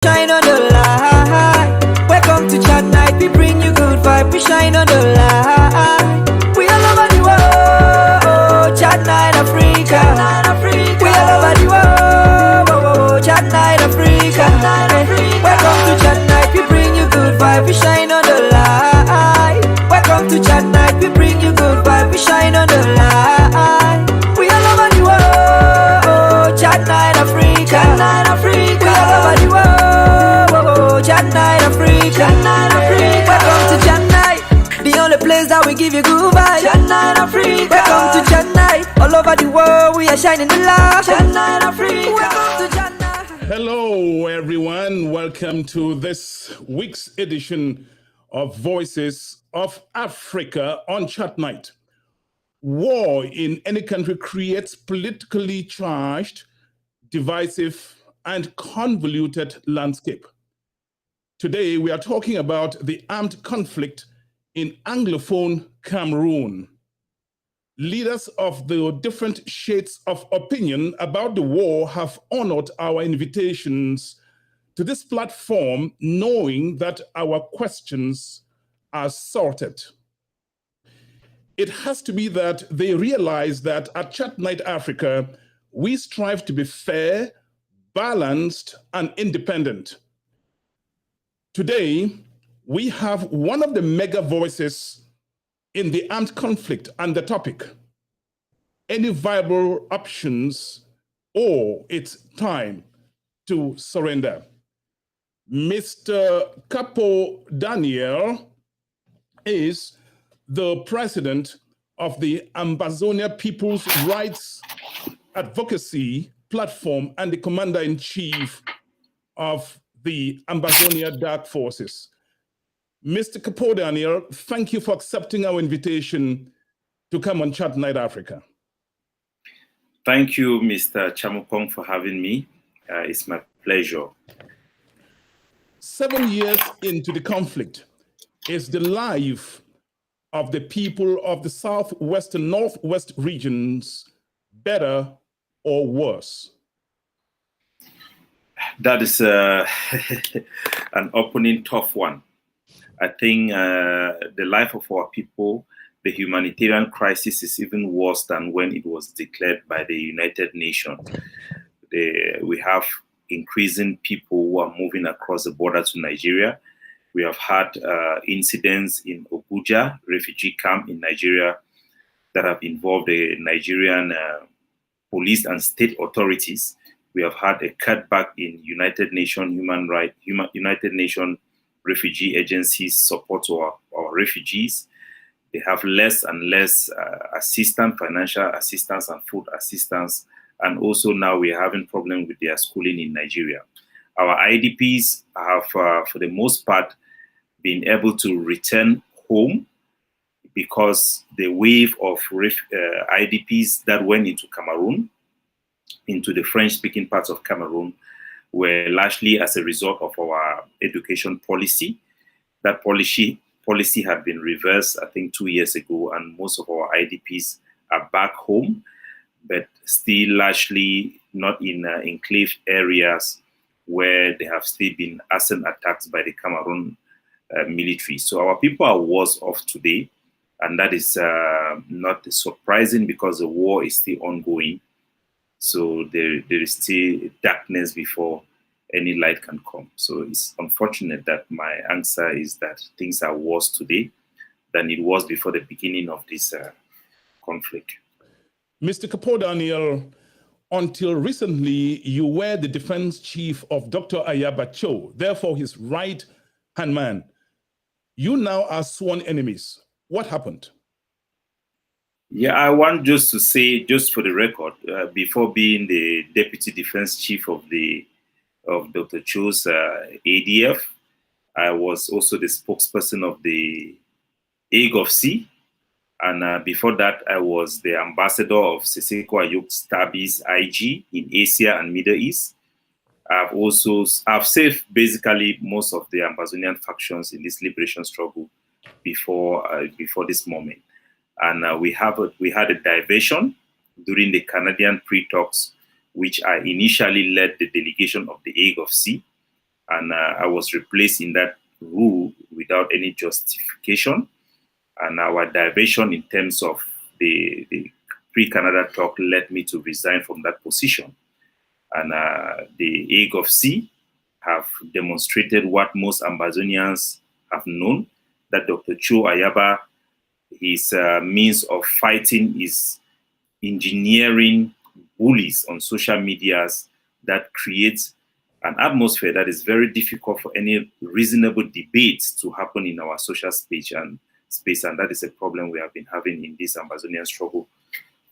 Shine on the light. Welcome to Chatnite. We bring you good vibe. We shine on the light. We all over the world. Chatnite Africa. We all over the world. Chatnite Africa. Welcome to Chatnite. We bring you good vibe. We shine on the light. Welcome to Chatnite. We bring you good vibe. We shine on the light. We all over the world. Chatnite Africa. We all over the world. Chatnite Africa. Welcome to Chatnite, the only place that we give you good vibes. Chatnite Africa. Welcome to Chatnite. All over the world, we are shining the light. Chatnite Africa. Welcome to Chatnite. Hello, everyone. Welcome to this week's edition of Voices of Africa on Chatnite. War in any country creates politically charged, divisive, and convoluted landscape. Today, we are talking about the armed conflict in Anglophone Cameroon. Leaders of the different shades of opinion about the war have honored our invitations to this platform, knowing that our questions are sorted. It has to be that they realize that at Chatnite Africa, we strive to be fair, balanced, and independent. Today, we have one of the mega voices in the armed conflict and the topic, any viable options or it's time to surrender. Mr. Capo Daniel is the president of the Ambazonia People's Rights Advocacy Platform and the commander-in-chief of the Ambazonia Dark Forces. Mr. Capo Daniel, thank you for accepting our invitation to come on Chatnite Africa. Thank you, Mr. Chamukong, for having me. It's my pleasure. 7 years into the conflict, is the life of the people of the southwest and northwest regions better or worse? That is an opening tough one. I think the life of our people, the humanitarian crisis is even worse than when it was declared by the United Nations. We have increasing people who are moving across the border to Nigeria. We have had incidents in Obuja, refugee camp in Nigeria, that have involved the Nigerian police and state authorities. We have had a cutback in United Nations United Nations refugee agencies support to our refugees. They have less and less assistance, financial assistance and food assistance. And also now we're having problems with their schooling in Nigeria. Our IDPs have, for the most part, been able to return home because the wave of IDPs that went into Cameroon, into the French-speaking parts of Cameroon, were largely as a result of our education policy. That policy had been reversed, I think, 2 years ago, and most of our IDPs are back home, but still largely not in enclave areas where they have still been arson attacks by the Cameroon military. So our people are worse off today, and that is not surprising because the war is still ongoing. So there is still darkness before any light can come. So it's unfortunate that my answer is that things are worse today than it was before the beginning of this conflict. Mr. Capo Daniel, until recently, you were the defense chief of Dr. Ayaba Cho, therefore his right-hand man. You now are sworn enemies. What happened? Yeah, I want just to say, just for the record, before being the deputy defense chief of Dr. Cho's ADF, I was also the spokesperson of the AGOFC. And before that, I was the ambassador of Seseko Ayuk Stabi's IG in Asia and Middle East. I've saved basically most of the Ambazonian factions in this liberation struggle before this moment. And we had a diversion during the Canadian pre-talks, which I initially led the delegation of the AGOFC. And I was replaced in that role without any justification. And our diversion in terms of the pre-Canada talk led me to resign from that position. And the AGOFC have demonstrated what most Ambazonians have known, that Dr. Cho Ayaba, his means of fighting is engineering bullies on social medias that creates an atmosphere that is very difficult for any reasonable debates to happen in our social space, and that is a problem we have been having in this Ambazonian struggle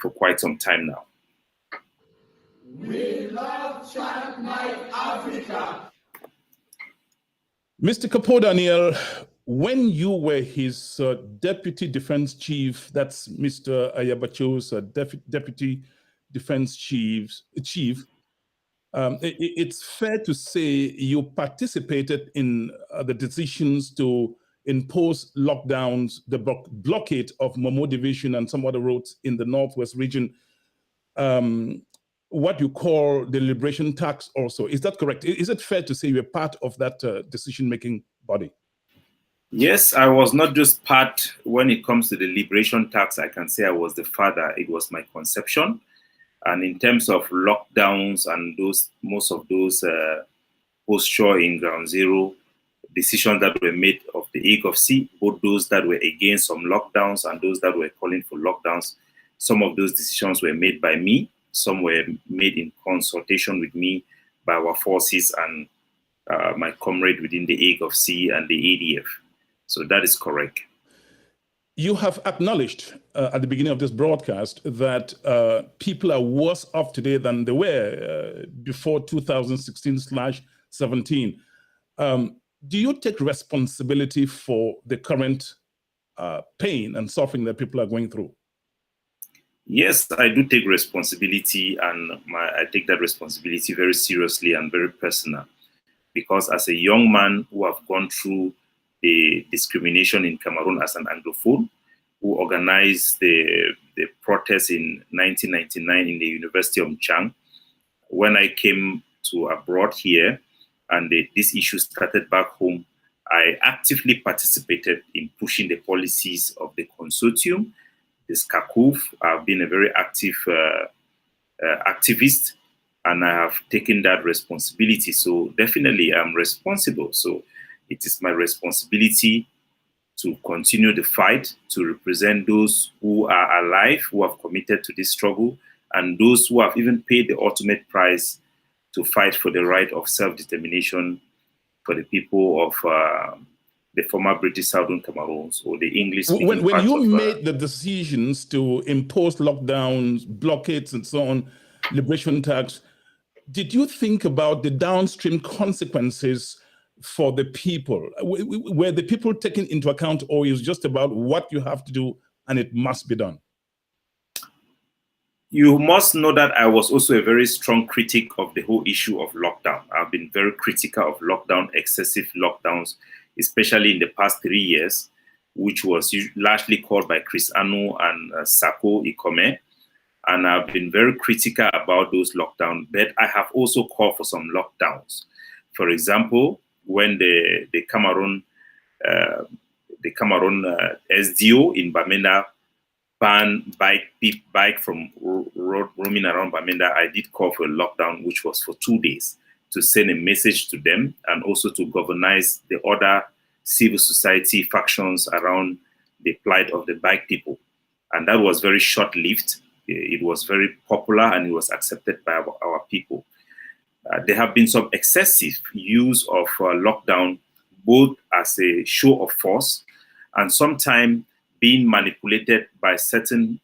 for quite some time now. We love Chatnite Africa. Mr. Kapo Daniel, when you were his deputy defense chief, that's Mr. Ayabacho's deputy defense chief, it's fair to say you participated in the decisions to impose lockdowns, the blockade of Momo Division and some other roads in the Northwest region, what you call the liberation tax also. Is that correct? Is it fair to say you're part of that decision-making body? Yes, I was not just part. When it comes to the liberation tax, I can say I was the father. It was my conception. And in terms of lockdowns and most of those post-shore in ground zero decisions that were made of the AGOFC, both those that were against some lockdowns and those that were calling for lockdowns, some of those decisions were made by me. Some were made in consultation with me by our forces and my comrade within the AGOFC and the ADF. So that is correct. You have acknowledged at the beginning of this broadcast that people are worse off today than they were before 2016/17. Do you take responsibility for the current pain and suffering that people are going through? Yes, I do take responsibility, and I take that responsibility very seriously and very personal. Because as a young man who have gone through the discrimination in Cameroon as an Anglophone, who organized the protest in 1999 in the University of Chang, when I came to abroad here and this issue started back home, I actively participated in pushing the policies of the consortium, the SCACUF. I've been a very active activist, and I have taken that responsibility. So definitely I'm responsible. So it is my responsibility to continue the fight, to represent those who are alive, who have committed to this struggle, and those who have even paid the ultimate price to fight for the right of self-determination for the people of the former British Southern Cameroon, or the English. When you made the decisions to impose lockdowns, blockades, and so on, liberation tax, did you think about the downstream consequences for the people? Were the people taken into account, or is it just about what you have to do and it must be done? You must know that I was also a very strong critic of the whole issue of lockdown. I've been very critical of lockdown, excessive lockdowns, especially in the past 3 years, which was largely called by Chris Anu and Sako Ikome. And I've been very critical about those lockdowns, but I have also called for some lockdowns. For example, when the Cameroon SDO in Bamenda banned bike from roaming around Bamenda, I did call for a lockdown, which was for 2 days, to send a message to them and also to galvanize the other civil society factions around the plight of the bike people. And that was very short-lived. It was very popular and it was accepted by our people. There have been some excessive use of lockdown, both as a show of force and sometimes being manipulated by certain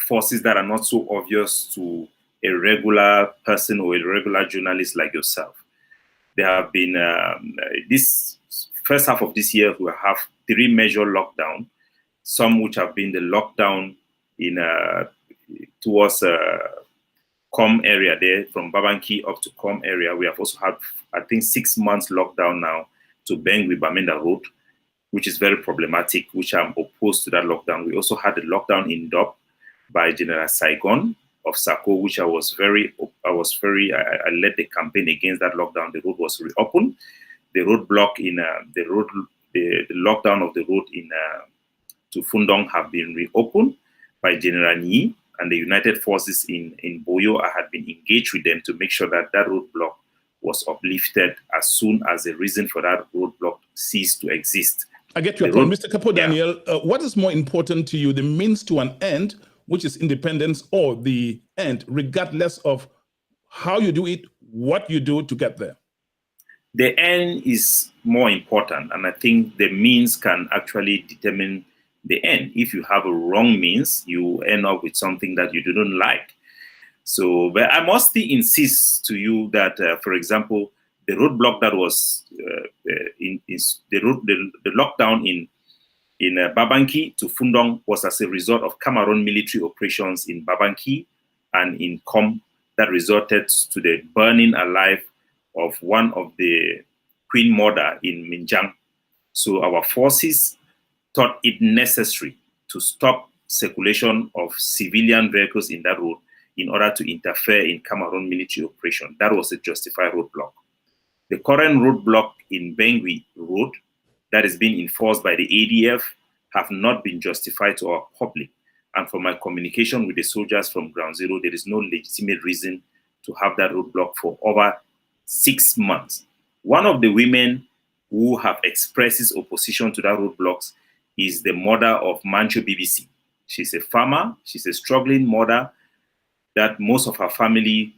forces that are not so obvious to a regular person or a regular journalist like yourself. There have been, this first half of this year, we have 3 major lockdowns, some which have been the lockdown in towards Com area there, from Babanki up to Com area. We have also had, I think, 6 months lockdown now to Bengui Bamenda Road, which is very problematic, which I'm opposed to that lockdown. We also had a lockdown in Dop by General Saigon of Sako, which I led the campaign against that lockdown. The road was reopened. The roadblock in the lockdown of the road in to Fundong have been reopened by General Nyi, and the United Forces in Boyo. I had been engaged with them to make sure that that roadblock was uplifted as soon as the reason for that roadblock ceased to exist. I get your point. Mr. Capo Daniel, what is more important to you, the means to an end, which is independence, or the end, regardless of how you do it, what you do to get there? The end is more important, and I think the means can actually determine the end. If you have a wrong means, you end up with something that you don't like. So, but I must insist to you that, for example, the roadblock that was the lockdown in Babanki to Fundong was as a result of Cameroon military operations in Babanki and in Kom that resulted to the burning alive of one of the Queen Mother in Minjang. So our forces thought it necessary to stop circulation of civilian vehicles in that road in order to interfere in Cameroon military operation. That was a justified roadblock. The current roadblock in Bengui Road that is being enforced by the ADF have not been justified to our public. And from my communication with the soldiers from Ground Zero, there is no legitimate reason to have that roadblock for over 6 months. One of the women who have expressed his opposition to that roadblocks is the mother of Mancho BBC. She's a farmer. She's a struggling mother that most of her family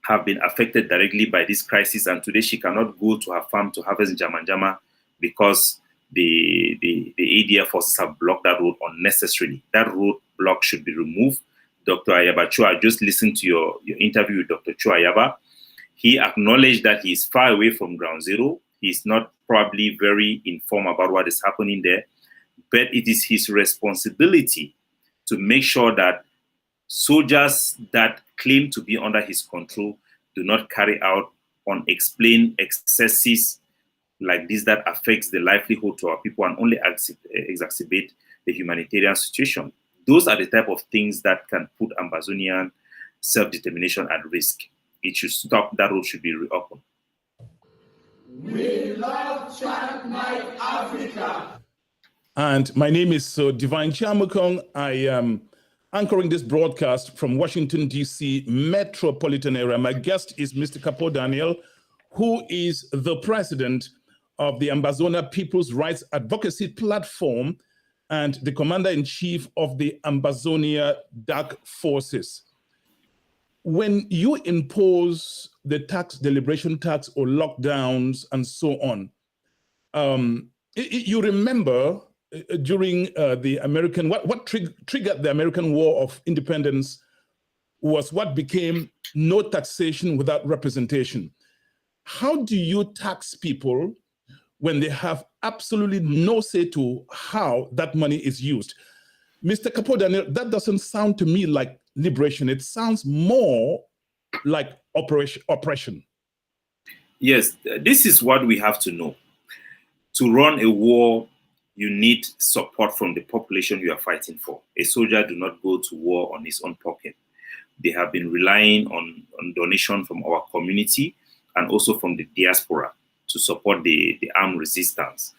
have been affected directly by this crisis, and today she cannot go to her farm to harvest Jamanjama because the ADF forces have blocked that road unnecessarily. That road block should be removed. Dr. Ayaba Chua, I just listened to your interview with Dr. Chua Ayaba. He acknowledged that he is far away from Ground Zero. He's not probably very informed about what is happening there, but it is his responsibility to make sure that soldiers that claim to be under his control do not carry out unexplained excesses like this that affects the livelihood to our people and only exacerbate the humanitarian situation. Those are the type of things that can put Ambazonian self-determination at risk. It should stop. That road should be reopened. We love Chatnite Africa. And my name is Divine Chiamukong. I am anchoring this broadcast from Washington, D.C. metropolitan area. My guest is Mr. Capo Daniel, who is the president of the Ambazonia People's Rights Advocacy Platform and the commander-in-chief of the Ambazonia Dark Forces. When you impose the liberation tax or lockdowns and so on, you remember during the American, what triggered the American War of Independence was what became no taxation without representation. How do you tax people when they have absolutely no say to how that money is used? Mr. Capo Daniel, that doesn't sound to me like liberation. It sounds more like oppression. Yes, this is what we have to know. To run a war, you need support from the population you are fighting for. A soldier do not go to war on his own pocket. They have been relying on donation from our community and also from the diaspora to support the armed resistance.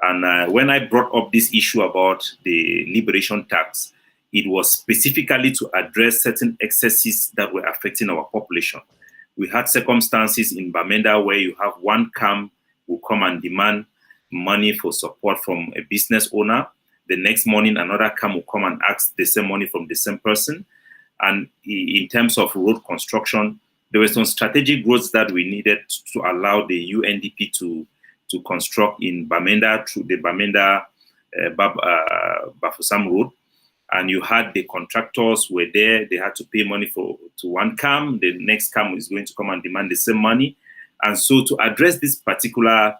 And when I brought up this issue about the liberation tax, it was specifically to address certain excesses that were affecting our population. We had circumstances in Bamenda where you have one camp who come and demand money for support from a business owner. The next morning, another camp will come and ask the same money from the same person. And in terms of road construction, there were some strategic roads that we needed to allow the UNDP to construct in Bamenda through the Bamenda Bafusam Road. And you had the contractors were there. They had to pay money to one camp. The next camp is going to come and demand the same money. And so to address this particular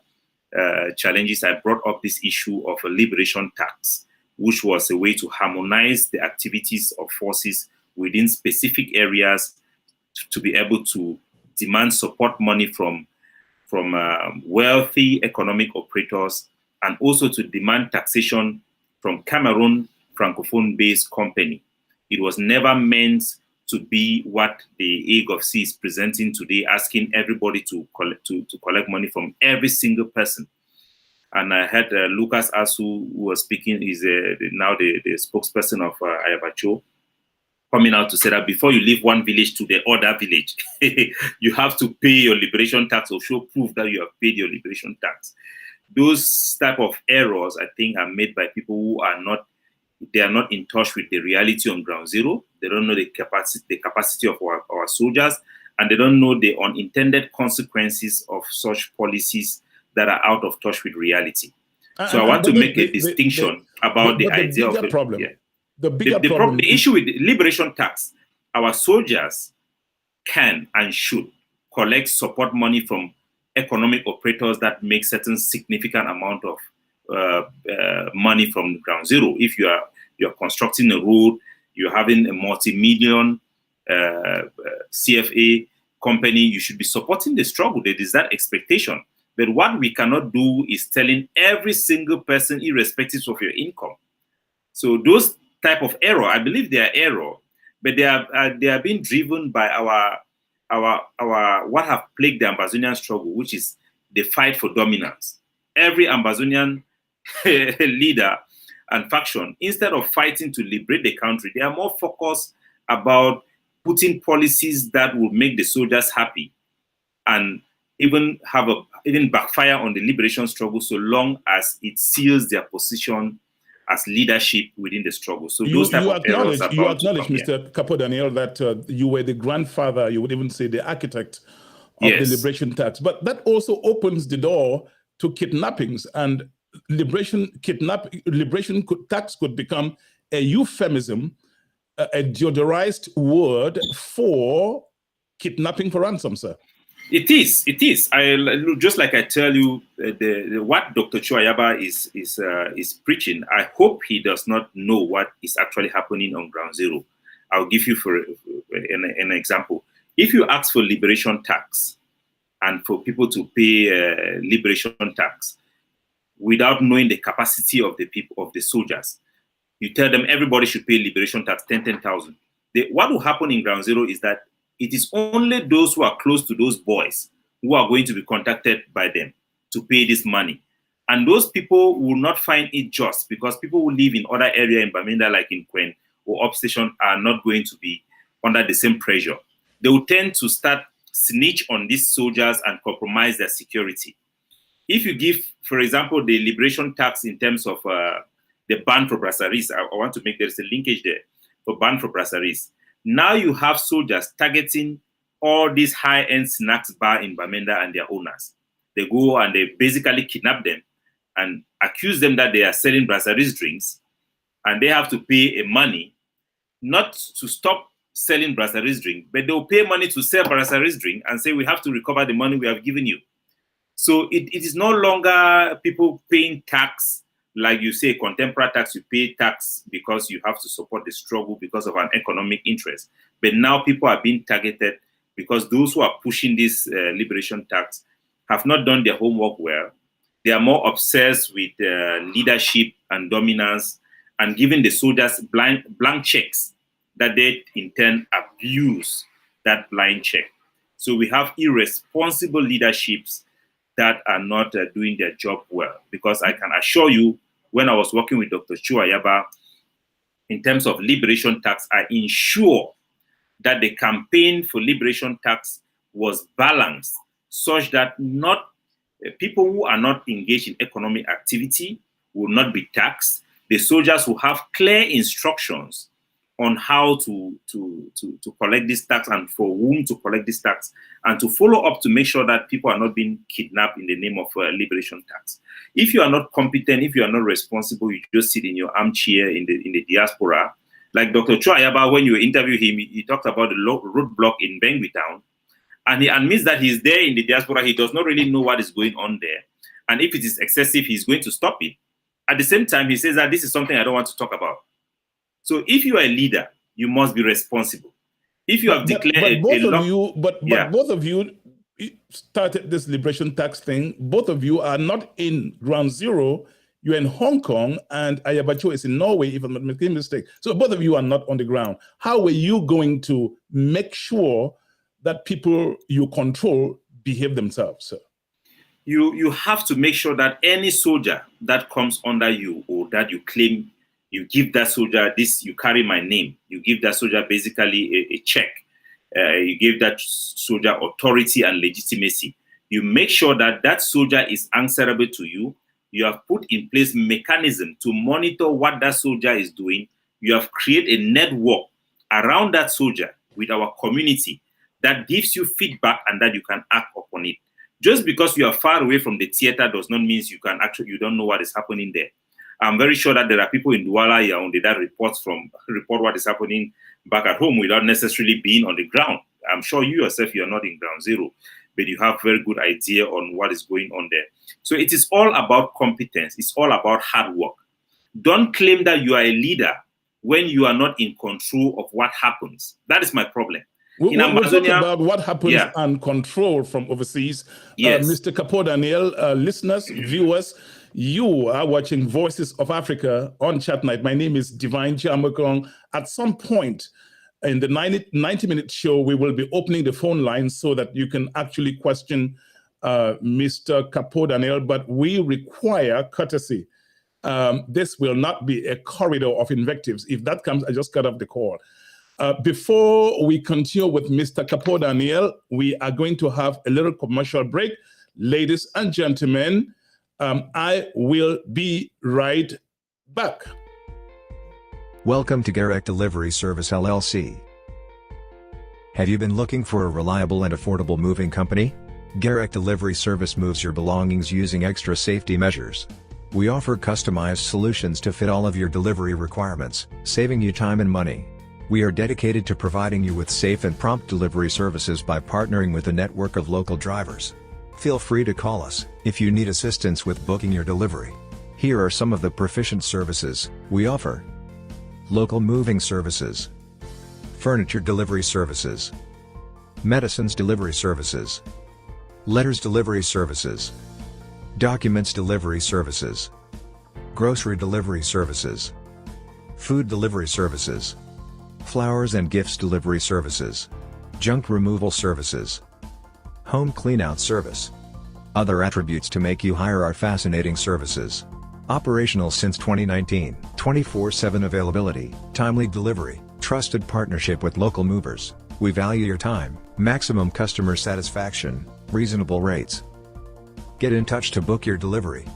challenges, I brought up this issue of a liberation tax, which was a way to harmonize the activities of forces within specific areas to be able to demand support money from wealthy economic operators, and also to demand taxation from Cameroon Francophone-based company. It was never meant to be what the AGOVC is presenting today, asking everybody to collect money from every single person. And I heard Lucas Asu, who was speaking, is now the spokesperson of Ayabacho, coming out to say that before you leave one village to the other village, you have to pay your liberation tax or show proof that you have paid your liberation tax. Those type of errors, I think, are made by people who are not in touch with the reality on ground zero. They don't know the capacity of our soldiers, and they don't know the unintended consequences of such policies that are out of touch with reality. So I want to make a distinction about the idea of the problem. Yeah. The issue with the liberation tax, our soldiers can and should collect support money from economic operators that make certain significant amount of money from ground zero. If you're constructing a road, you're having a multi-million CFA company, you should be supporting the struggle. There is that expectation. But what we cannot do is telling every single person, irrespective of your income. So those type of error, I believe they are error, but they are being driven by our what have plagued the Ambazonian struggle, which is the fight for dominance. Every Ambazonian leader and faction, instead of fighting to liberate the country, they are more focused about putting policies that will make the soldiers happy and even backfire on the liberation struggle, so long as it seals their position as leadership within the struggle. So those type of errors are you acknowledge, Mr. Capo Daniel, that you were the grandfather, you would even say the architect of the liberation tax. But that also opens the door to kidnappings, and liberation tax could become a euphemism, a deodorized word for kidnapping for ransom, sir. It is. Just like I tell you, what Dr. Chuayaba is preaching. I hope he does not know what is actually happening on ground zero. I'll give you for an example. If you ask for liberation tax and for people to pay liberation tax without knowing the capacity of the people, of the soldiers, you tell them everybody should pay liberation tax 10,000. What will happen in ground zero is that it is only those who are close to those boys who are going to be contacted by them to pay this money. And those people will not find it just, because people who live in other areas in Bamenda, like in Kwen or Upstation, are not going to be under the same pressure. They will tend to start snitch on these soldiers and compromise their security. If you give, for example, the liberation tax in terms of the ban for brasseries, I want to make there's a linkage there for ban for brasseries. Now you have soldiers targeting all these high-end snacks bar in Bamenda and their owners. They go and they basically kidnap them and accuse them that they are selling brasseries drinks, and they have to pay money not to stop selling brasseries drink, but they'll pay money to sell brasseries drink and say, we have to recover the money we have given you. So it is no longer people paying tax, like you say, contemporary tax, you pay tax because you have to support the struggle because of an economic interest. But now people are being targeted because those who are pushing this liberation tax have not done their homework well. They are more obsessed with leadership and dominance and giving the soldiers blank checks that they in turn abuse that blind check. So we have irresponsible leaderships that are not doing their job well. Because I can assure you, when I was working with Dr. Chuayaba, in terms of liberation tax, I ensure that the campaign for liberation tax was balanced such that not people who are not engaged in economic activity will not be taxed. The soldiers will have clear instructions on how to collect this tax and for whom to collect this tax, and to follow up to make sure that people are not being kidnapped in the name of liberation tax. If you are not competent, if you are not responsible, you just sit in your armchair in the diaspora. Like Dr. Chuayaba, when you interview him, he talked about the roadblock in Bangui town, and he admits that he's there in the diaspora. He does not really know what is going on there, and if it is excessive, he's going to stop it. At the same time, he says that this is something I don't want to talk about. So if you are a leader, you must be responsible. If you have declared both of you started this liberation tax thing. Both of you are not in ground zero. You're in Hong Kong, and Ayabacho is in Norway, if I'm not making a mistake. So both of you are not on the ground. How are you going to make sure that people you control behave themselves, sir? You have to make sure that any soldier that comes under you or that you claim, you give that soldier this, you carry my name, you give that soldier basically a check. You give that soldier authority and legitimacy. You make sure that that soldier is answerable to you. You have put in place mechanism to monitor what that soldier is doing. You have created a network around that soldier with our community that gives you feedback and that you can act upon it. Just because you are far away from the theater does not mean you don't know what is happening there. I'm very sure that there are people in Douala, Yaoundé that report what is happening back at home without necessarily being on the ground. I'm sure you yourself, you are not in ground zero, but you have very good idea on what is going on there. So it is all about competence. It's all about hard work. Don't claim that you are a leader when you are not in control of what happens. That is my problem. We'll talk about what happens and control from overseas. Yes. Mr. Kapo Daniel, listeners, viewers, you are watching Voices of Africa on Chatnite. My name is Divine Chiamokong. At some point in the 90-minute show, we will be opening the phone line so that you can actually question Mr. Kapo Daniel, but we require courtesy. This will not be a corridor of invectives. If that comes, I just cut off the call. Before we continue with Mr. Kapo Daniel, we are going to have a little commercial break. Ladies and gentlemen, I will be right back. Welcome to Garrett Delivery Service LLC. Have you been looking for a reliable and affordable moving company? Garrett Delivery Service moves your belongings using extra safety measures. We offer customized solutions to fit all of your delivery requirements, saving you time and money. We are dedicated to providing you with safe and prompt delivery services by partnering with a network of local drivers. Feel free to call us if you need assistance with booking your delivery. Here are some of the proficient services we offer: local moving services, furniture delivery services, medicines delivery services, letters delivery services, documents delivery services, grocery delivery services, food delivery services, flowers and gifts delivery services, junk removal services, home cleanout service. Other attributes to make you hire our fascinating services. Operational since 2019, 24/7 availability, timely delivery, trusted partnership with local movers. We value your time, maximum customer satisfaction, reasonable rates. Get in touch to book your delivery.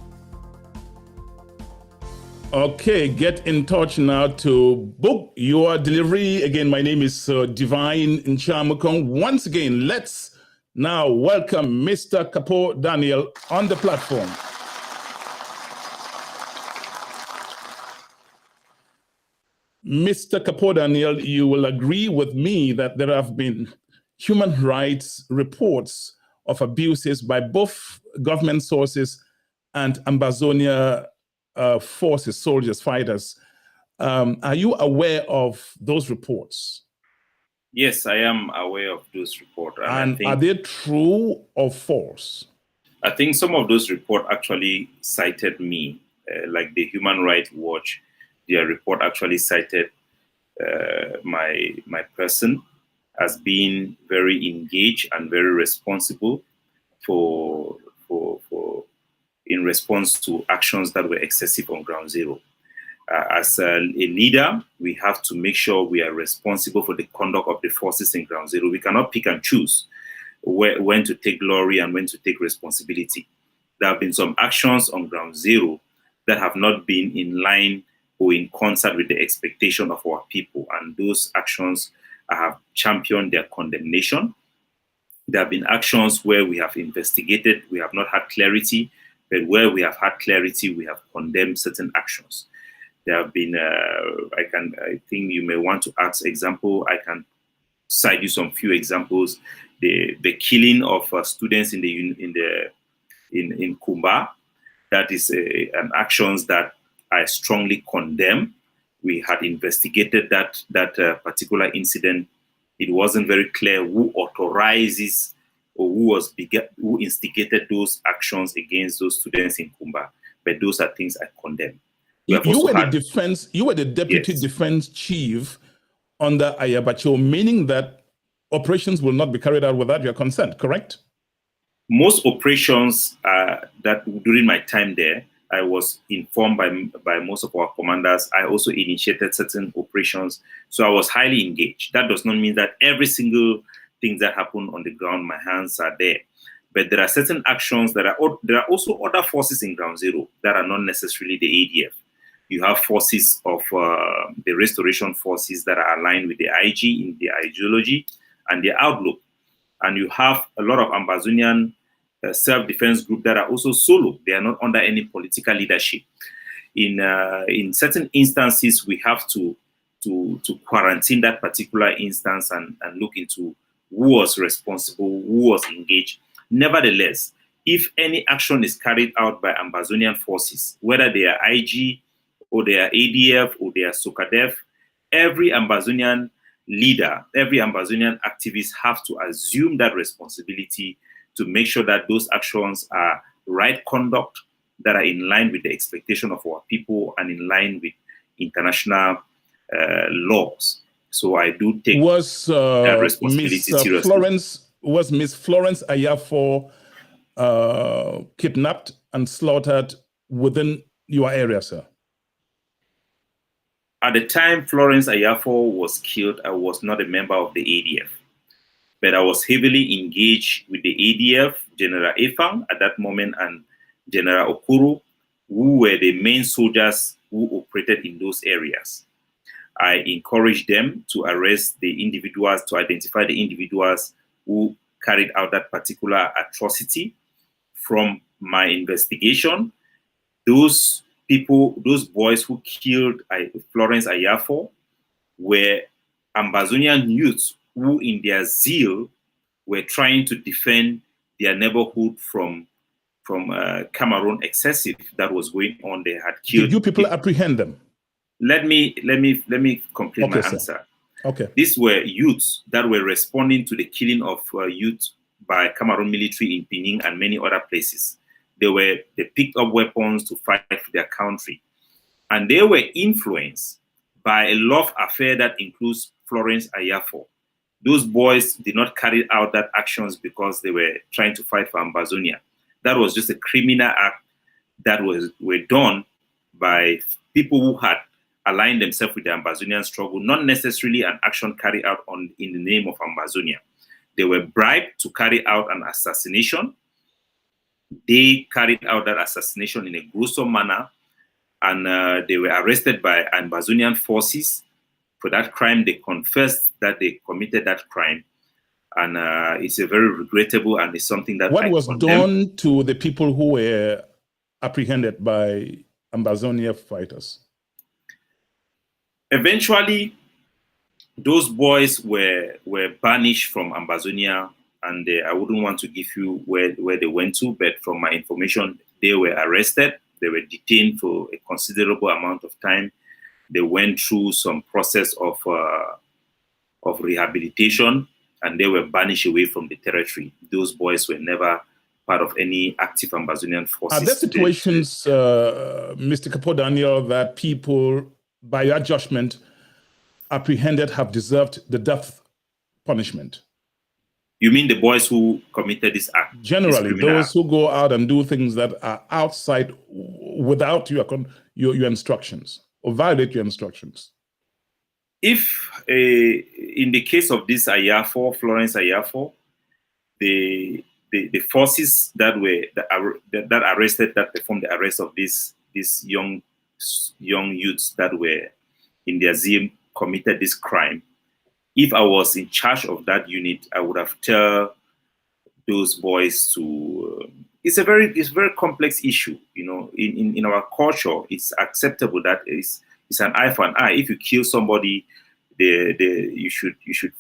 Okay, get in touch now to book your delivery. Again, my name is Divine Nchamakong. Once again, let's now welcome Mr. Kapo Daniel on the platform. Mr. Kapo Daniel, you will agree with me that there have been human rights reports of abuses by both government sources and Ambazonia forces, soldiers, fighters. Are you aware of those reports? Yes, I am aware of those reports. And are they true or false? I think some of those reports actually cited me, like the Human Rights Watch. Their report actually cited my person as being very engaged and very responsible in response to actions that were excessive on ground zero. As a leader, we have to make sure we are responsible for the conduct of the forces in ground zero. We cannot pick and choose when to take glory and when to take responsibility. There have been some actions on ground zero that have not been in line or in concert with the expectation of our people, and those actions I have championed their condemnation. There have been actions where we have investigated, we have not had clarity, but where we have had clarity, we have condemned certain actions. There have been, I think you may want to ask example. I can cite you some few examples. The killing of students in Kumba, that is an actions that I strongly condemn. We had investigated that particular incident. It wasn't very clear who authorizes or who instigated those actions against those students in Kumba. but those are things I condemn. You were the defense. You were the deputy Yes. defense chief under Ayabacho, meaning that operations will not be carried out without your consent. Correct? Most operations that during my time there, I was informed by most of our commanders. I also initiated certain operations, so I was highly engaged. That does not mean that every single thing that happened on the ground, my hands are there. But there are certain actions that there are also other forces in Ground Zero that are not necessarily the ADF. You have forces of the restoration forces that are aligned with the IG in their ideology and their outlook. And you have a lot of Ambazonian self-defense groups that are also solo. They are not under any political leadership. In certain instances, we have to quarantine that particular instance and look into who was responsible, who was engaged. Nevertheless, if any action is carried out by Ambazonian forces, whether they are IG or they are ADF or they are SOCADEF, every Ambazonian leader, every Ambazonian activist have to assume that responsibility to make sure that those actions are right conduct, that are in line with the expectation of our people and in line with international laws. So I do take that responsibility seriously. Was Miss Florence Ayafo kidnapped and slaughtered within your area, sir? At the time Florence Ayafo was killed, I was not a member of the ADF. But I was heavily engaged with the ADF, General Efang at that moment, and General Okuru, who were the main soldiers who operated in those areas. I encouraged them to arrest the individuals, to identify the individuals who carried out that particular atrocity. From my investigation, those people, those boys who killed Florence Ayafo were Ambazonian youths who in their zeal were trying to defend their neighborhood from Cameroon excessive that was going on. They had killed. Did you people apprehend them? Let me complete my answer. Okay. These were youths that were responding to the killing of youth by Cameroon military in Pening and many other places. They picked up weapons to fight for their country. And they were influenced by a love affair that includes Florence Ayafo. Those boys did not carry out that actions because they were trying to fight for Ambazonia. That was just a criminal act that were done by people who had aligned themselves with the Ambazonian struggle, not necessarily an action carried out in the name of Ambazonia. They were bribed to carry out an assassination. They carried out that assassination in a gruesome manner, and they were arrested by Ambazonian forces. For that crime, they confessed that they committed that crime, and it's a very regrettable and it's something that What was done to the people who were apprehended by Ambazonia fighters? Eventually, those boys were banished from Ambazonia, and I wouldn't want to give you where they went to, but from my information, they were arrested. They were detained for a considerable amount of time. They went through some process of rehabilitation, and they were banished away from the territory. Those boys were never part of any active Ambazonian forces. Are there situations, Mr. Capo Daniel, that people, by your judgment, apprehended have deserved the death punishment? You mean the boys who committed this act? Generally, those who go out and do things that are outside without your instructions or violate your instructions. If in the case of this Ayafo, Florence Ayafo, the forces that arrested, that performed the arrest of these young youths that were in their zeal committed this crime, if I was in charge of that unit, I would have tell those boys to. It's a very complex issue, you know. In our culture, it's acceptable that it's an eye for an eye. If you kill somebody, you should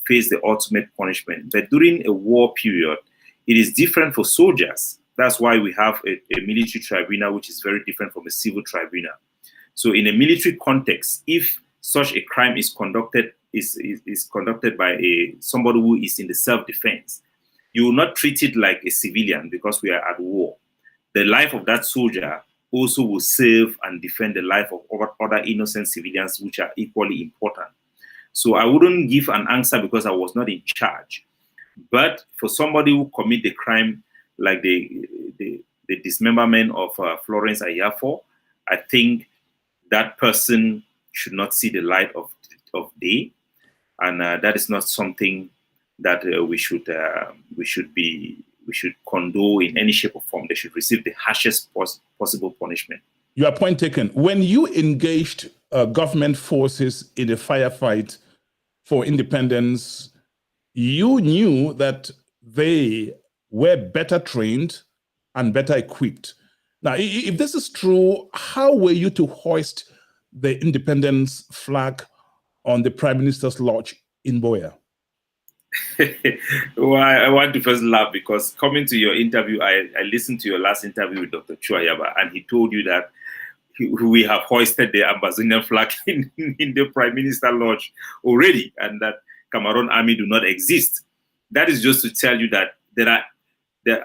face the ultimate punishment. But during a war period, it is different for soldiers. That's why we have a military tribunal, which is very different from a civil tribunal. So in a military context, if such a crime is conducted by somebody who is in the self-defense, you will not treat it like a civilian because we are at war. The life of that soldier also will save and defend the life of other innocent civilians, which are equally important. So I wouldn't give an answer because I was not in charge. But for somebody who commit the crime like the dismemberment of Florence Ayafo, I think that person should not see the light of day, and that is not something that we should condone in any shape or form. They should receive the harshest possible punishment. Your point taken. When you engaged government forces in a firefight for independence, you knew that they were better trained and better equipped. Now, if this is true, how were you to hoist the independence flag on the Prime Minister's lodge in Boya? Well, I want to first laugh because coming to your interview, I listened to your last interview with Dr. Chuayaba, and he told you that we have hoisted the Ambazonian flag in the Prime Minister lodge already, and that Cameroon army do not exist. That is just to tell you that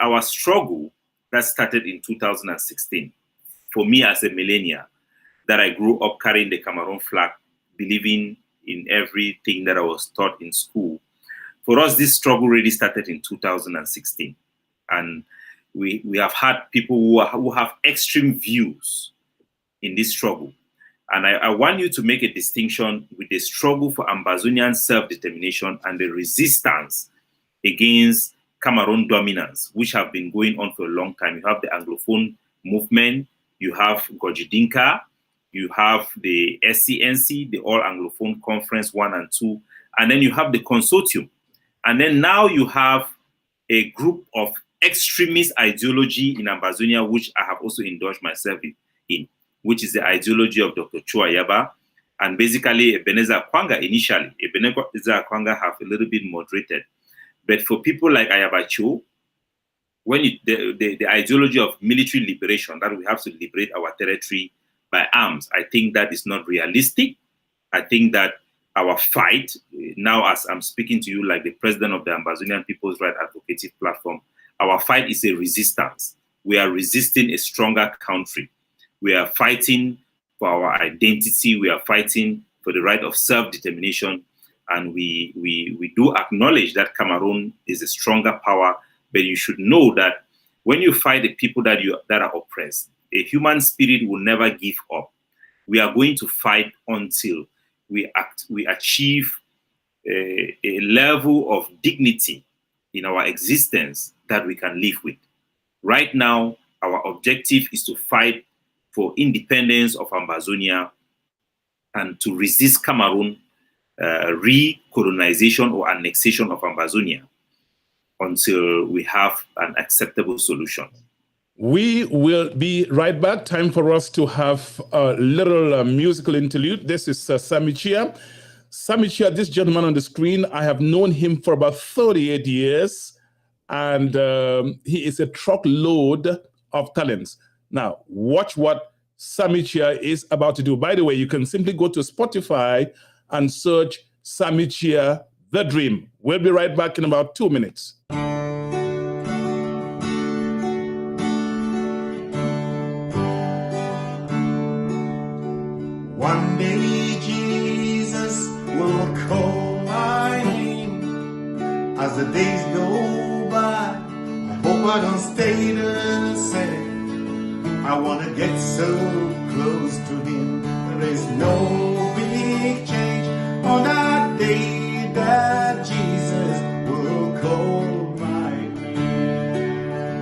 our struggle that started in 2016, for me as a millennial, that I grew up carrying the Cameroon flag, believing in everything that I was taught in school. For us, this struggle really started in 2016. And we have had people who have extreme views in this struggle. And I want you to make a distinction with the struggle for Ambazonian self-determination and the resistance against Cameroon dominance, which have been going on for a long time. You have the Anglophone movement, you have Gojidinka, you have the SCNC, the All Anglophone Conference 1 and 2, and then you have the consortium. And then now you have a group of extremist ideology in Ambazonia, which I have also indulged myself in, which is the ideology of Dr. Chuayaba, and basically Ebenezer Kwanga initially. Ebenezer Kwanga have a little bit moderated. But for people like Ayabacho, when the ideology of military liberation, that we have to liberate our territory by arms, I think that is not realistic. I think that our fight, now as I'm speaking to you like the president of the Ambazonian People's Rights Advocacy Platform, our fight is a resistance. We are resisting a stronger country. We are fighting for our identity. We are fighting for the right of self-determination. And we do acknowledge that Cameroon is a stronger power, but you should know that when you fight the people that are oppressed, a human spirit will never give up. We are going to fight until we achieve a level of dignity in our existence that we can live with. Right now, our objective is to fight for independence of Ambazonia and to resist Cameroon re-colonization or annexation of Ambazonia until we have an acceptable solution. We will be right back. Time for us to have a little musical interlude. This is Sammy Chia. Sammy Chia, this gentleman on the screen, I have known him for about 38 years, and he is a truckload of talents. Now, watch what Sammy Chia is about to do. By the way, you can simply go to Spotify and search Sammy Chia, The Dream. We'll be right back in about 2 minutes. One day Jesus will call my name. As the days go by, I hope I don't stay the same. I want to get so close to him. There is no big change on that day that Jesus will call my name.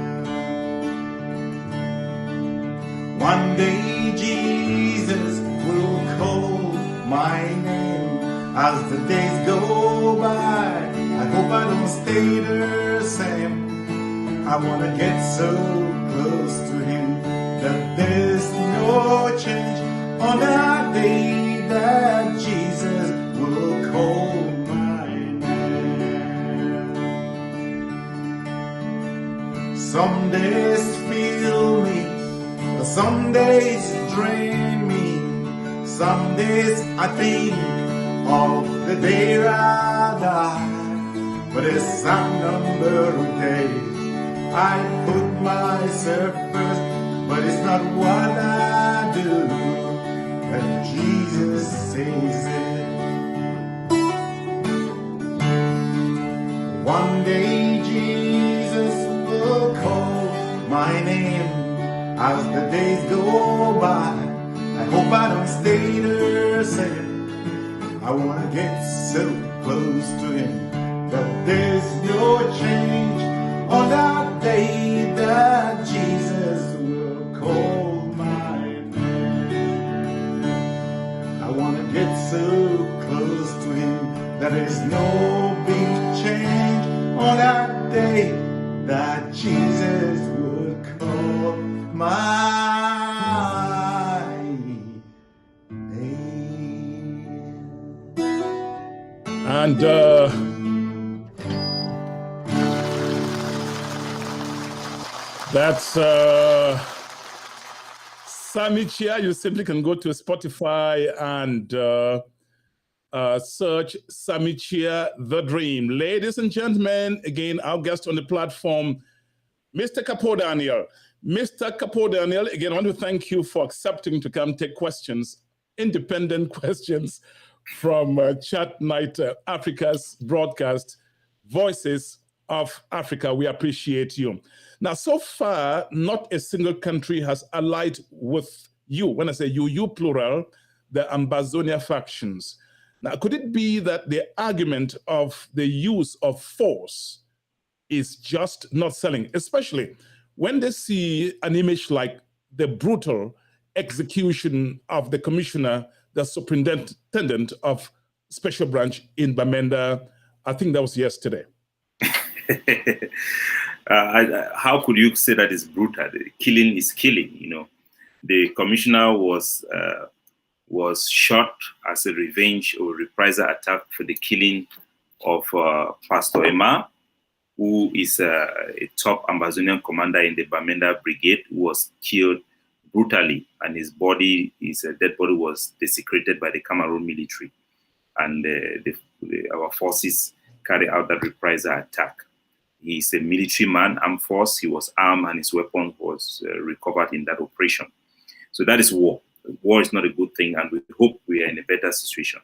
One day Jesus will call my name. As the days go by, I hope I don't stay the same. I want to get so close to him that there's no change on that day that Jesus will call my name. Some days fill me, some days drain me. Some days I think of the day I die, but there's some number of days I put myself first, but it's not not what I do, but Jesus says it. One day Jesus will call my name as the days go by. I hope I don't stay there saying I want to get so close to him that there's no change on that day that Jesus will call my name. I want to get so close to him that there's no big change on that day that Jesus will call my name. And that's Samichia. You simply can go to Spotify and search Samichia The Dream. Ladies and gentlemen, again, our guest on the platform, Mr. Capo Daniel. Mr. Capo Daniel, again, I want to thank you for accepting to come take questions, independent questions from Chatnite Africa's broadcast, Voices of Africa. We appreciate you. Now, so far, not a single country has allied with you. When I say you plural, the Ambazonia factions. Now, could it be that the argument of the use of force is just not selling, especially when they see an image like the brutal execution of the commissioner, the superintendent of Special Branch in Bamenda? I think that was yesterday. How could you say that is brutal? Killing is killing, you know. The commissioner was shot as a revenge or reprisal attack for the killing of Pastor Emma, who is a top Ambazonian commander in the Bamenda Brigade, who was killed brutally, and his dead body was desecrated by the Cameroon military. And our forces carried out that reprisal attack. He's a military man, armed force. He was armed and his weapon was recovered in that operation. So that is war. War is not a good thing, and we hope we are in a better situation.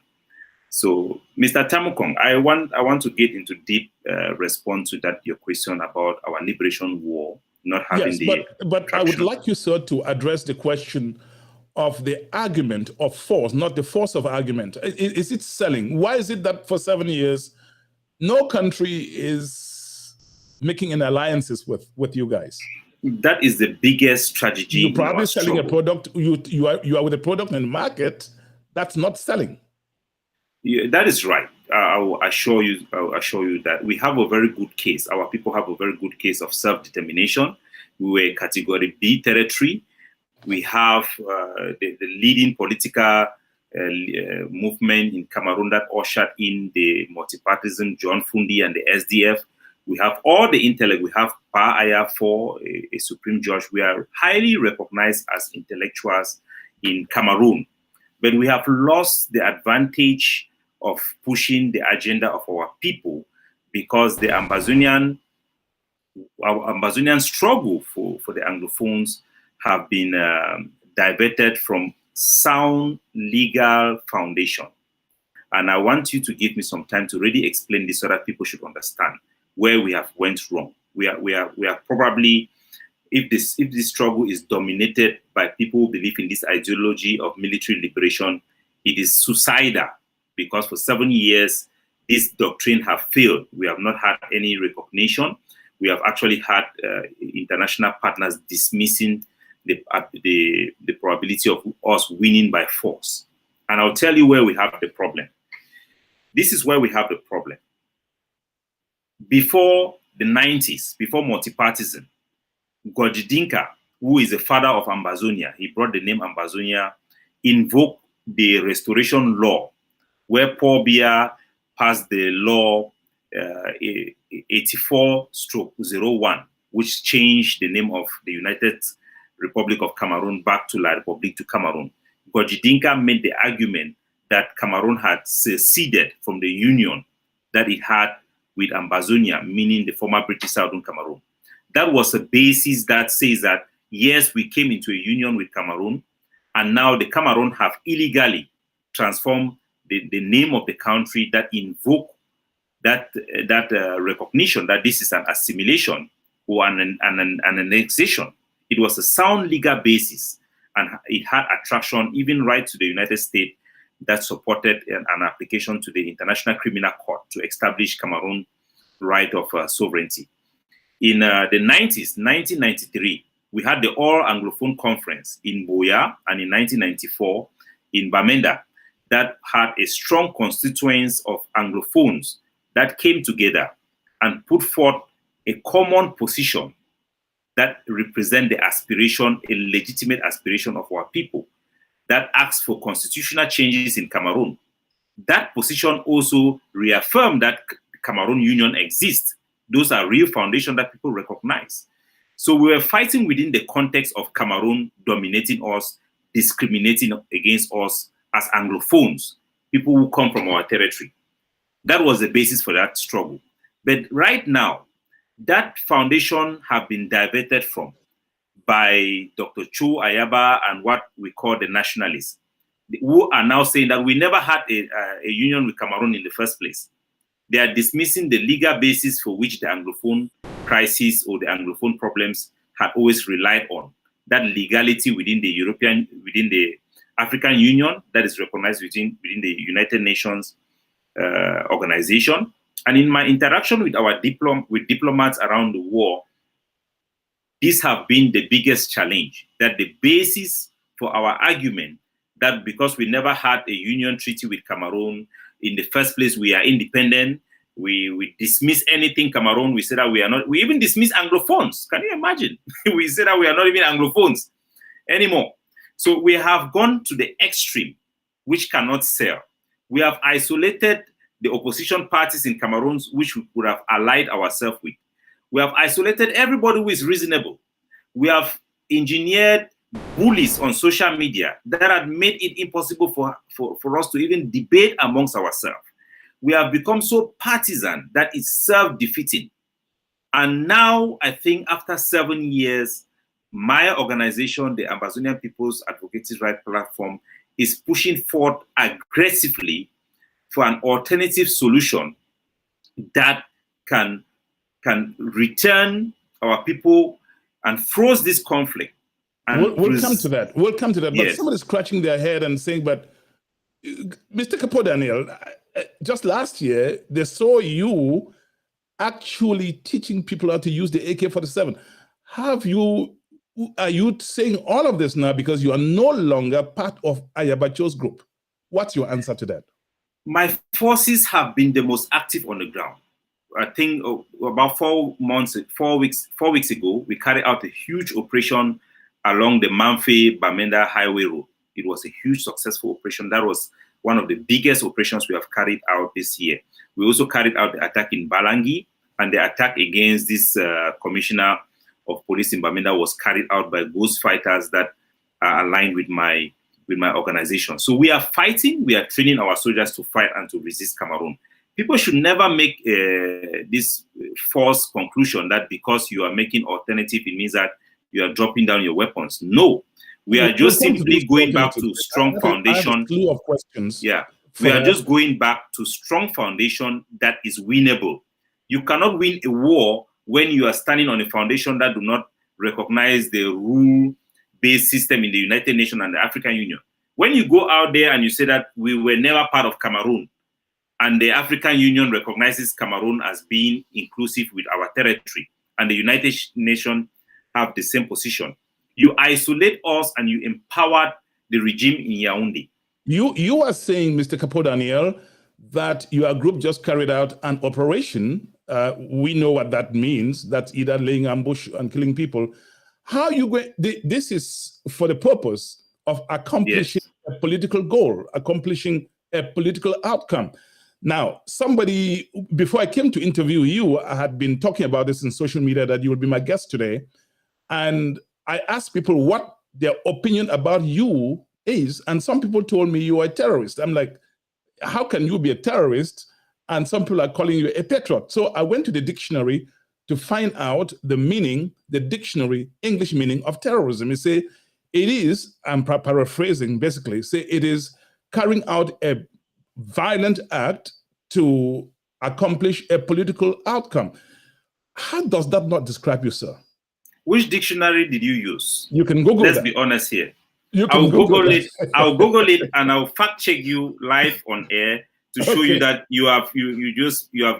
So, Mr. Tamukong, I want to get into deep response to that your question about our liberation war not having but I would like you, sir, to address the question of the argument of force, not the force of argument. Is it selling? Why is it that for 7 years no country is making an alliances with you guys? That is the biggest tragedy. You're probably selling a product. You are with a product in the market that's not selling. Yeah, that is right. I will assure you that we have a very good case. Our people have a very good case of self-determination. We were Category B territory. We have the leading political movement in Cameroon that ushered in the multipartism, John Fundi and the SDF. We have all the intellect. We have Pa Aya for a Supreme Judge. We are highly recognized as intellectuals in Cameroon. But we have lost the advantage of pushing the agenda of our people because the Ambazonian struggle for the Anglophones have been diverted from sound legal foundation. And I want you to give me some time to really explain this so that people should understand where we have went wrong. We are probably, if this struggle is dominated by people who believe in this ideology of military liberation, it is suicidal, because for 7 years this doctrine have failed. We have not had any recognition. We have actually had international partners dismissing the probability of us winning by force. And I'll tell you where we have the problem. This is where we have the problem. Before the 90s, before multipartism, Gojidinka, who is the father of Ambazonia, he brought the name Ambazonia, invoked the restoration law, where Paul Biya passed the law 84/01, which changed the name of the United Republic of Cameroon back to La République du Cameroun. Gojidinka made the argument that Cameroon had seceded from the union that it had with Ambazonia, meaning the former British Southern Cameroon. That was a basis that says that Yes, we came into a union with Cameroon, and now the Cameroon have illegally transformed the name of the country that invoke that recognition that this is an assimilation or an annexation. It was a sound legal basis, and it had attraction even right to the United States that supported an application to the International Criminal Court to establish Cameroon's right of sovereignty. In the 90s, 1993, we had the All Anglophone Conference in Boya, and in 1994 in Bamenda, that had a strong constituents of Anglophones that came together and put forth a common position that represent the aspiration, a legitimate aspiration of our people, that asks for constitutional changes in Cameroon. That position also reaffirmed that Cameroon Union exists. Those are real foundations that people recognize. So we were fighting within the context of Cameroon dominating us, discriminating against us as Anglophones, people who come from our territory. That was the basis for that struggle. But right now, that foundation have been diverted from by Dr. Cho Ayaba and what we call the nationalists, who are now saying that we never had a union with Cameroon in the first place. They are dismissing the legal basis for which the Anglophone crisis or the Anglophone problems had always relied on. That legality within the African Union that is recognized within the United Nations organization. And in my interaction with our diplomats around the world, these have been the biggest challenge, that the basis for our argument that because we never had a union treaty with Cameroon, in the first place we are independent, we dismiss anything Cameroon, we say that we are not, we even dismiss Anglophones. Can you imagine? We say that we are not even Anglophones anymore. So we have gone to the extreme, which cannot sell. We have isolated the opposition parties in Cameroon, which we could have allied ourselves with. We have isolated everybody who is reasonable. We have engineered bullies on social media that had made it impossible for us to even debate amongst ourselves. We have become so partisan that it's self-defeating. And now, I think after 7 years, my organization, the Amazonian People's Advocacy Rights Platform, is pushing forward aggressively for an alternative solution that can return our people and froze this conflict. And we'll come to that. We'll come to that. But yes. somebody's scratching their head and saying, but Mr. Capo Daniel, just last year, they saw you actually teaching people how to use the AK-47. Are you saying all of this now because you are no longer part of Ayabacho's group? What's your answer to that? My forces have been the most active on the ground. I think about 4 weeks ago, we carried out a huge operation along the Manfe-Bamenda Highway Road. It was a huge successful operation. That was one of the biggest operations we have carried out this year. We also carried out the attack in Balangi, and the attack against this commissioner of police in Bamenda was carried out by ghost fighters that are aligned with my organization. So we are fighting, we are training our soldiers to fight and to resist Cameroon. People should never make this false conclusion that because you are making alternative, it means that you are dropping down your weapons. No, we are just simply going back to strong foundation. I have a slew of questions. Yeah, we are just going back to strong foundation that is winnable. You cannot win a war when you are standing on a foundation that do not recognize the rule-based system in the United Nations and the African Union. When you go out there and you say that we were never part of Cameroon, and the African Union recognizes Cameroon as being inclusive with our territory, and the United Nations have the same position, you isolate us and you empower the regime in Yaoundé. You are saying, Mr. Capo Daniel, that your group just carried out an operation. We know what that means. That's either laying ambush and killing people. How you going? This is for the purpose of accomplishing a political goal, accomplishing a political outcome. Now, somebody, before I came to interview you, I had been talking about this in social media that you will be my guest today. And I asked people what their opinion about you is. And some people told me you are a terrorist. I'm like, how can you be a terrorist? And some people are calling you a patriot. So I went to the dictionary to find out the meaning, the dictionary, English meaning of terrorism. You say it is, I'm paraphrasing basically, say it is carrying out a violent act to accomplish a political outcome. How does that not describe you, sir? Which dictionary did you use? You can Google Let's that. be honest here. You can I'll Google it. I'll Google it and I'll fact check you live on air to show you that you have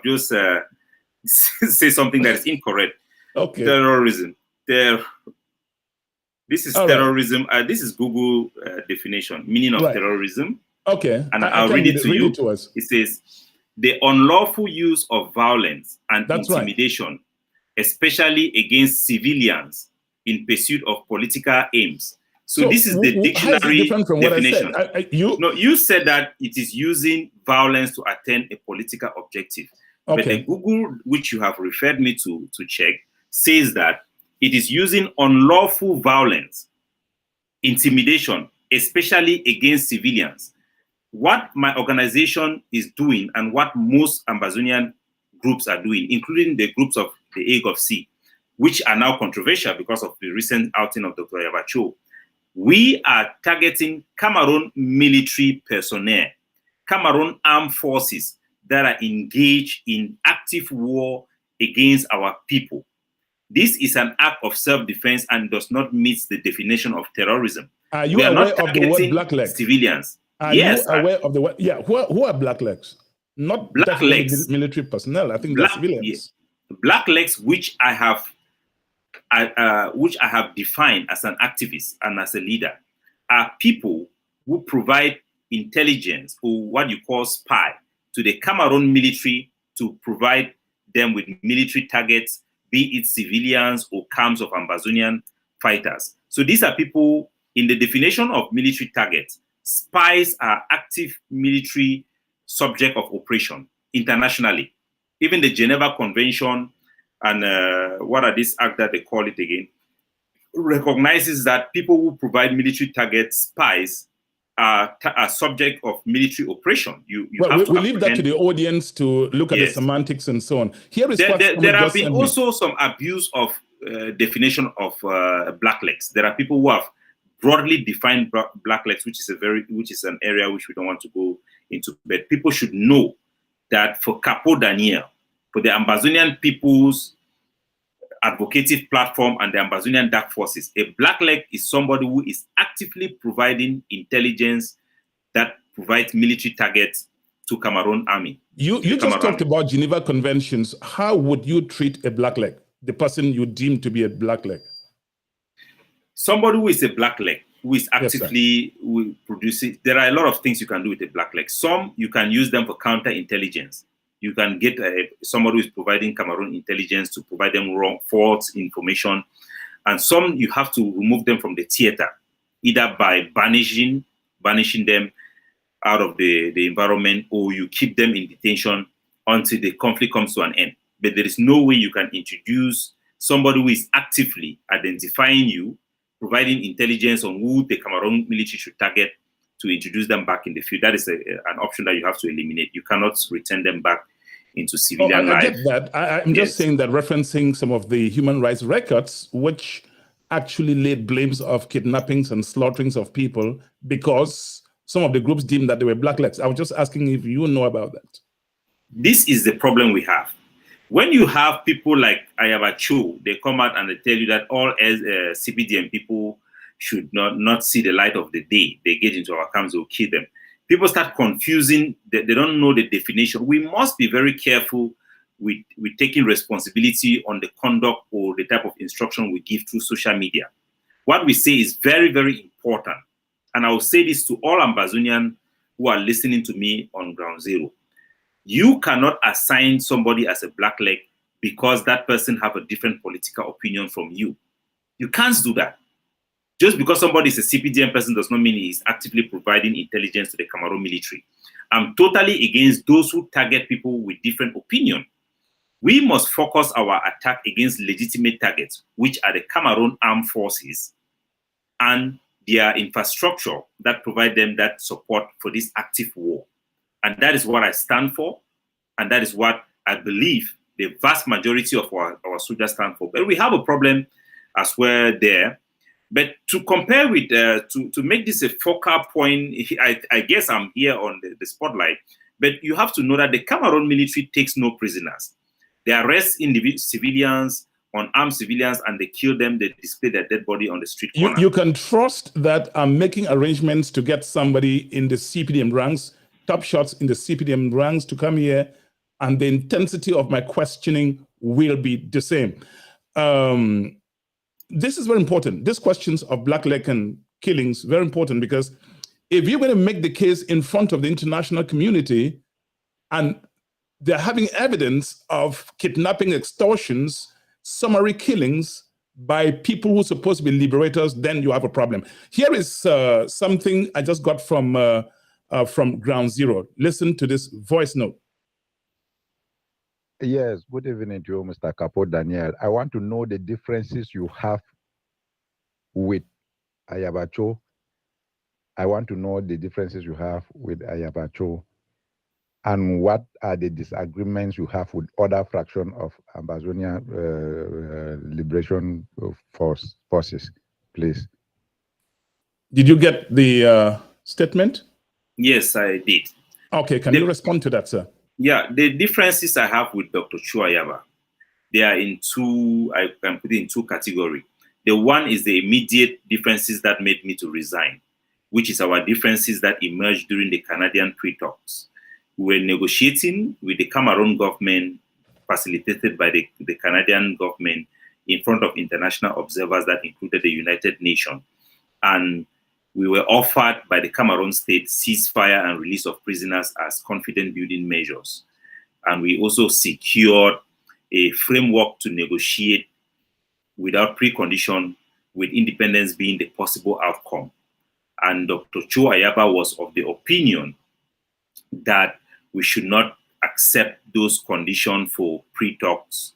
just say something that is incorrect. Okay. Terrorism. This is All terrorism. This is Google definition, meaning of terrorism. Okay. And I'll read it to you. It says, the unlawful use of violence and intimidation, especially against civilians in pursuit of political aims. So this is the dictionary definition. You said that it is using violence to attain a political objective. Okay. But the Google, which you have referred me to check, says that it is using unlawful violence, intimidation, especially against civilians. What my organization is doing and what most Ambazonian groups are doing, including the groups of the AGOFC, which are now controversial because of the recent outing of Dr. Yabacho, we are targeting Cameroon military personnel, Cameroon armed forces that are engaged in active war against our people. This is an act of self-defense and does not meet the definition of terrorism. Are you aware of the word blackleg? Civilians. Are you aware of the word? Yeah, who are blacklegs? Not blacklegs. Military personnel. I think they're civilians. Yeah. Blacklegs, which I have defined as an activist and as a leader, are people who provide intelligence or what you call spy to the Cameroon military to provide them with military targets, be it civilians or camps of Ambazonian fighters. So these are people in the definition of military targets. Spies are active military subject of operation internationally. Even the Geneva Convention and what are these acts that they call it again, recognizes that people who provide military targets, spies, are subject of military operation. We leave that to the audience to look at the semantics and so on. Here is there have been also some abuse of definition of blacklegs. There are people who have broadly defined blacklegs, which is an area which we don't want to go into. But people should know that for Capo Daniel, for the Ambazonian People's Advocative Platform and the Ambazonian Dark Forces, a blackleg is somebody who is actively providing intelligence that provides military targets to Cameroon army. You just talked about Geneva Conventions. How would you treat a blackleg, the person you deem to be a blackleg? Somebody who is a blackleg, who is actively producing, there are a lot of things you can do with a blackleg. Some, you can use them for counterintelligence. You can get somebody who is providing Cameroon intelligence to provide them false information. And some, you have to remove them from the theater, either by banishing them out of the environment, or you keep them in detention until the conflict comes to an end. But there is no way you can introduce somebody who is actively identifying you, providing intelligence on who the Cameroon military should target, to introduce them back in the field. That is an option that you have to eliminate. You cannot return them back into civilian life. I get that. I'm just saying that, referencing some of the human rights records, which actually laid blames of kidnappings and slaughterings of people because some of the groups deemed that they were blacklegs. I was just asking if you know about that. This is the problem we have. When you have people like Ayabacho, they come out and they tell you that all CPDM people should not see the light of the day. They get into our camps, they'll kill them. People start confusing, they don't know the definition. We must be very careful with taking responsibility on the conduct or the type of instruction we give through social media. What we say is very, very important. And I will say this to all Ambazonians who are listening to me on Ground Zero. You cannot assign somebody as a blackleg because that person have a different political opinion from you. You can't do that. Just because somebody is a CPDM person does not mean he is actively providing intelligence to the Cameroon military. I'm totally against those who target people with different opinion. We must focus our attack against legitimate targets, which are the Cameroon armed forces and their infrastructure that provide them that support for this active war. And that is what I stand for. And that is what I believe the vast majority of our soldiers stand for. But we have a problem as well there. But to compare with, to make this a focal point, I guess I'm here on the spotlight, but you have to know that the Cameroon military takes no prisoners. They arrest civilians, unarmed civilians, and they kill them. They display their dead body on the street corner. You can trust that I'm making arrangements to get somebody in the CPDM ranks, top shots in the CPDM ranks to come here, and the intensity of my questioning will be the same. This is very important. These questions of Black Lecan killings, very important, because if you're going to make the case in front of the international community and they're having evidence of kidnapping, extortions, summary killings by people who are supposed to be liberators, then you have a problem. Here is something I just got from Ground Zero. Listen to this voice note. Yes, good evening to you, Mr. Capo Daniel. I want to know the differences you have with Ayabacho. I want to know the differences you have with Ayabacho, and what are the disagreements you have with other fractions of Ambazonia Liberation Forces, please. Did you get the statement? Yes, I did. Okay, can you respond to that, sir? Yeah, the differences I have with Dr. Chuayaba, they are in two, I can put it in two categories. The one is the immediate differences that made me to resign, which is our differences that emerged during the Canadian pre-talks. We were negotiating with the Cameroon government, facilitated by the Canadian government, in front of international observers that included the United Nations. And we were offered by the Cameroon state ceasefire and release of prisoners as confidence building measures. And we also secured a framework to negotiate without precondition, with independence being the possible outcome. And Dr. Cho Ayaba was of the opinion that we should not accept those conditions for pre-talks,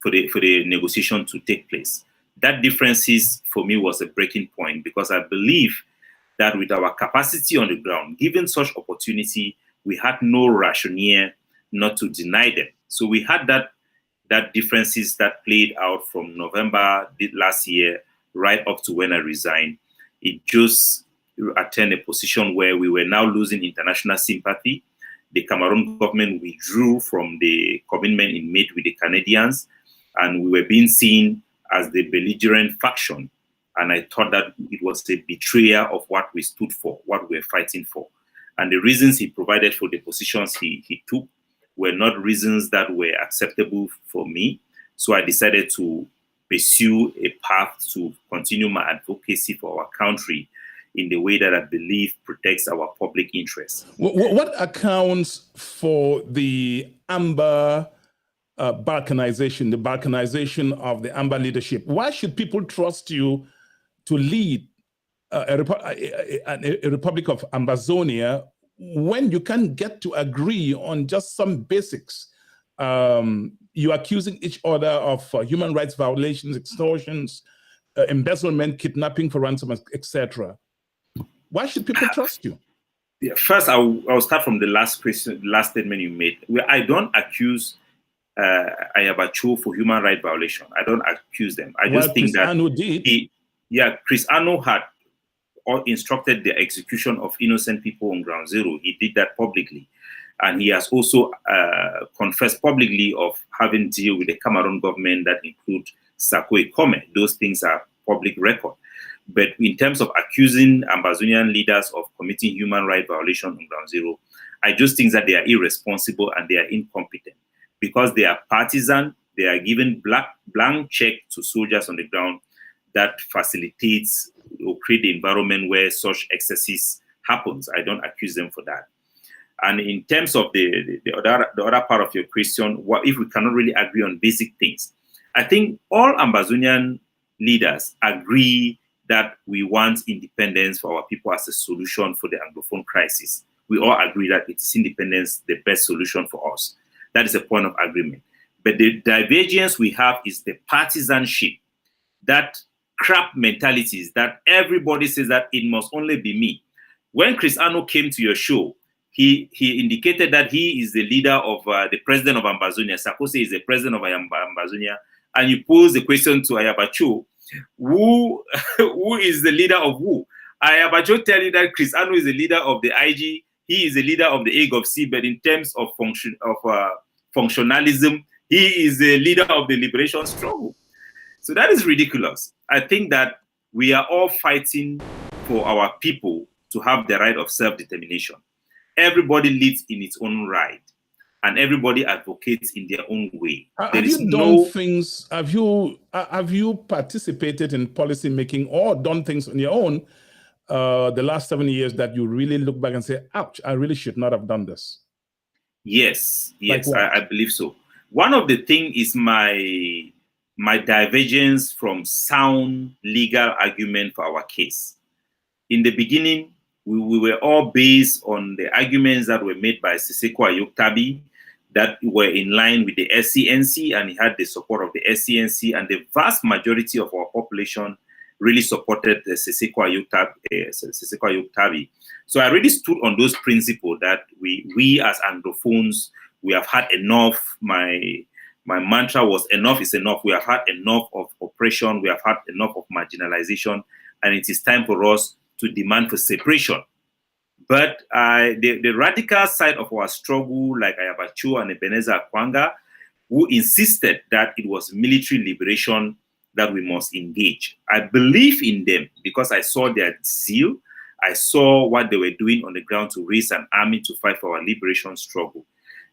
for the negotiation to take place. That differences for me was a breaking point, because I believe that with our capacity on the ground, given such opportunity, we had no rationale not to deny them. So we had that differences that played out from November last year right up to when I resigned. It just attained a position where we were now losing international sympathy. The Cameroon government withdrew from the commitment it made with the Canadians, and we were being seen as the belligerent faction. And I thought that it was a betrayal of what we stood for, what we were fighting for. And the reasons he provided for the positions he took were not reasons that were acceptable for me. So I decided to pursue a path to continue my advocacy for our country in the way that I believe protects our public interest. What accounts for the Amber balkanization, the balkanization of the Amber leadership? Why should people trust you to lead a Republic of Ambazonia when you can't get to agree on just some basics? You're accusing each other of human rights violations, extortions, embezzlement, kidnapping for ransom, etc. Why should people trust you? Yeah, first, I'll start from the last statement you made. I don't accuse Ayabacho for human rights violation. I don't accuse them. I just think that Ano did. Chris Ano had instructed the execution of innocent people on Ground Zero. He did that publicly. And he has also confessed publicly of having deal with the Cameroon government that include Sako Ekome. Those things are public record. But in terms of accusing Ambazonian leaders of committing human rights violation on Ground Zero, I just think that they are irresponsible and they are incompetent, because they are partisan. They are giving blank check to soldiers on the ground that facilitates or create the environment where such excesses happens. I don't accuse them for that. And in terms of the other part of your question, what if we cannot really agree on basic things? I think all Ambazonian leaders agree that we want independence for our people as a solution for the Anglophone crisis. We all agree that it is independence the best solution for us. That is a point of agreement. But the divergence we have is the partisanship, that crap mentalities that everybody says that it must only be me. When Chris Ano came to your show, he indicated that he is the leader of the president of Ambazonia. Sarkozy is the president of Ambazonia. And you pose the question to Ayabacho, who is the leader of who? Ayabacho tell you that Chris Anu is the leader of the IG, he is the leader of the AGOVC, but in terms of functionalism, he is the leader of the liberation struggle. So that is ridiculous. I think that we are all fighting for our people to have the right of self-determination. Everybody lives in its own right, and everybody advocates in their own way. Have you participated in policy making or done things on your own the last 7 years that you really look back and say, ouch, I really should not have done this? Yes, Like I believe so. One of the things is my divergence from sound legal argument for our case. In the beginning, we were all based on the arguments that were made by Siseko Ayoktabi that were in line with the SCNC, and he had the support of the SCNC, and the vast majority of our population really supported Siseko Ayoktabi. So I really stood on those principles that we as Anglophones, we have had enough. My mantra was enough is enough. We have had enough of oppression. We have had enough of marginalization, and it is time for us to demand for separation. But the radical side of our struggle, like Ayabacho and Ebenezer Akwanga, who insisted that it was military liberation that we must engage. I believe in them because I saw their zeal. I saw what they were doing on the ground to raise an army to fight for our liberation struggle.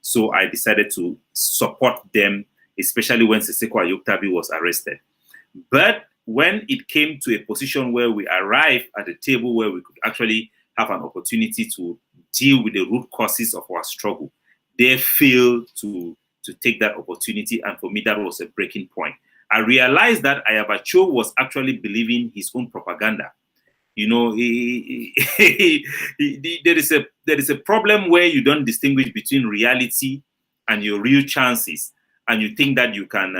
So I decided to support them, especially when Siseko Ayoktabi was arrested. But when it came to a position where we arrived at a table where we could actually have an opportunity to deal with the root causes of our struggle, they failed to take that opportunity. And for me, that was a breaking point. I realized that Ayabacho was actually believing his own propaganda. You know, there is a problem where you don't distinguish between reality and your real chances, and you think that you can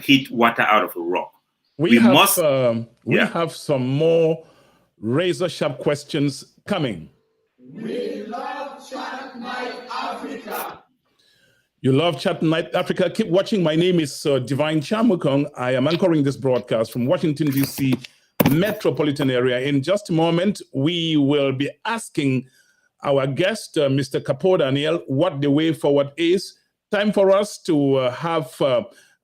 hit water out of a rock. We have some more razor sharp questions coming. We love Chatnite Africa. You love Chatnite Africa. Keep watching. My name is Divine Chamukong. I am anchoring this broadcast from Washington, D.C. metropolitan area. In just a moment, we will be asking our guest, Mr. Capo Daniel, what the way forward is. Time for us to have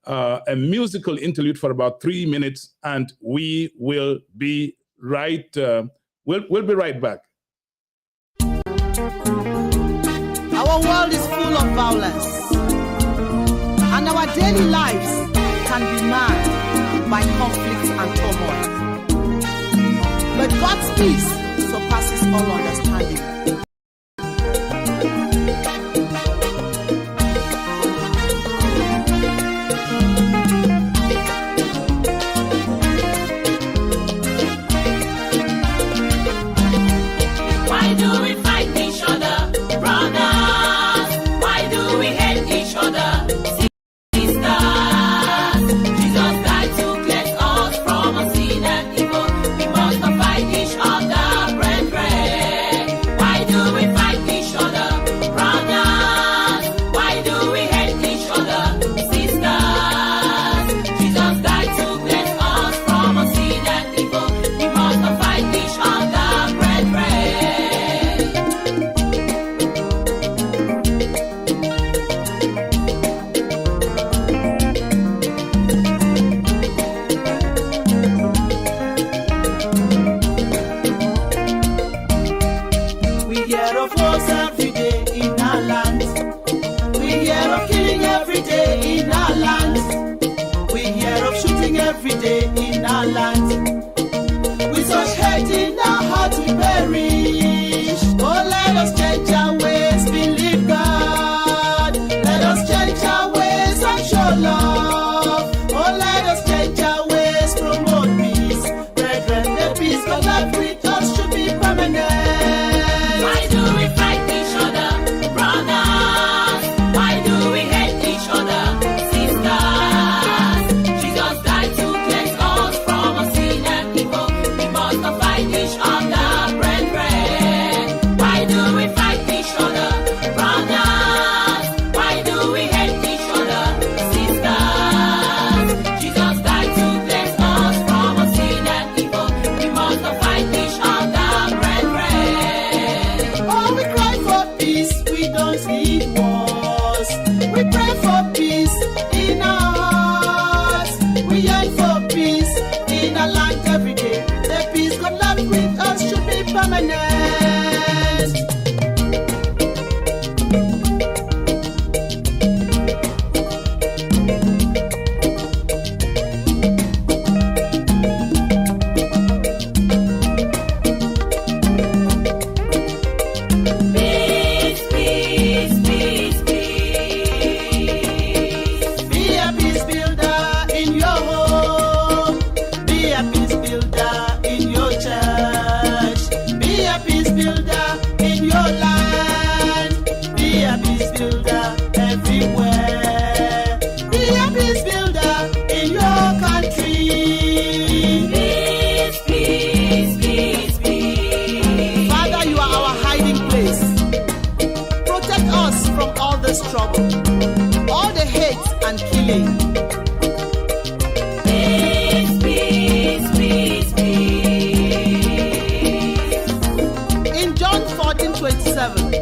a musical interlude for about 3 minutes, and we will be right. We'll be right back. Our world is full of violence, and our daily lives can be marred by conflicts and turmoil. But God's peace surpasses all understanding. Why do we fight each other, brothers? Why do we hate each other, sisters? Jesus died to cleanse us from sin and evil. We must not fight each other, brethren. Why do permanent. Peace, peace, peace, peace. Be a peace builder in your home. Be a peace builder in your church. Be a peace builder in your land. Be a peace builder everywhere. Be a peace builder in your country. Peace, peace, peace, peace. Father, you are our hiding place. Protect us from all this trouble, all the hate and killing. Peace, peace, peace, peace. In John 14:27,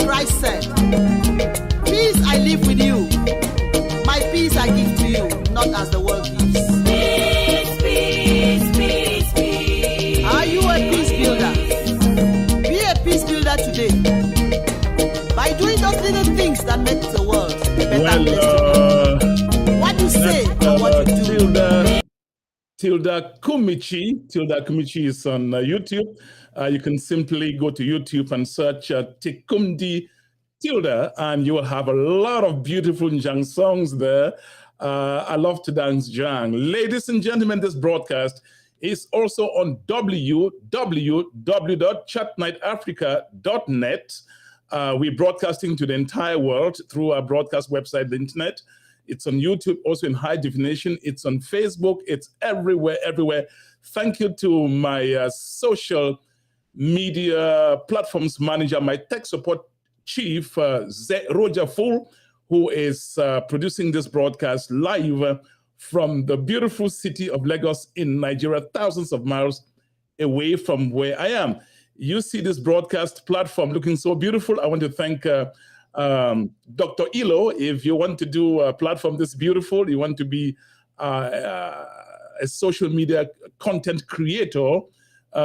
Christ said, "Peace I leave with you, my peace I give to you, not as the world gives." Peace, peace, peace, peace. Are you a peace builder? Be a peace builder today by doing those little things that make the world a better place to be. What you say and what you do. Tilda Kumichi is on YouTube. You can simply go to YouTube and search Tikumdi Tilda, and you will have a lot of beautiful Njang songs there. I love to dance Njang. Ladies and gentlemen, this broadcast is also on www.chatniteafrica.net. We're broadcasting to the entire world through our broadcast website, the internet. It's on YouTube, also in high definition. It's on Facebook. It's everywhere. Thank you to my social media platforms manager, my tech support chief, Roger Full, who is producing this broadcast live from the beautiful city of Lagos in Nigeria, thousands of miles away from where I am. You see this broadcast platform looking so beautiful. I want to thank Dr. Ilo. If you want to do a platform this beautiful, you want to be a social media content creator,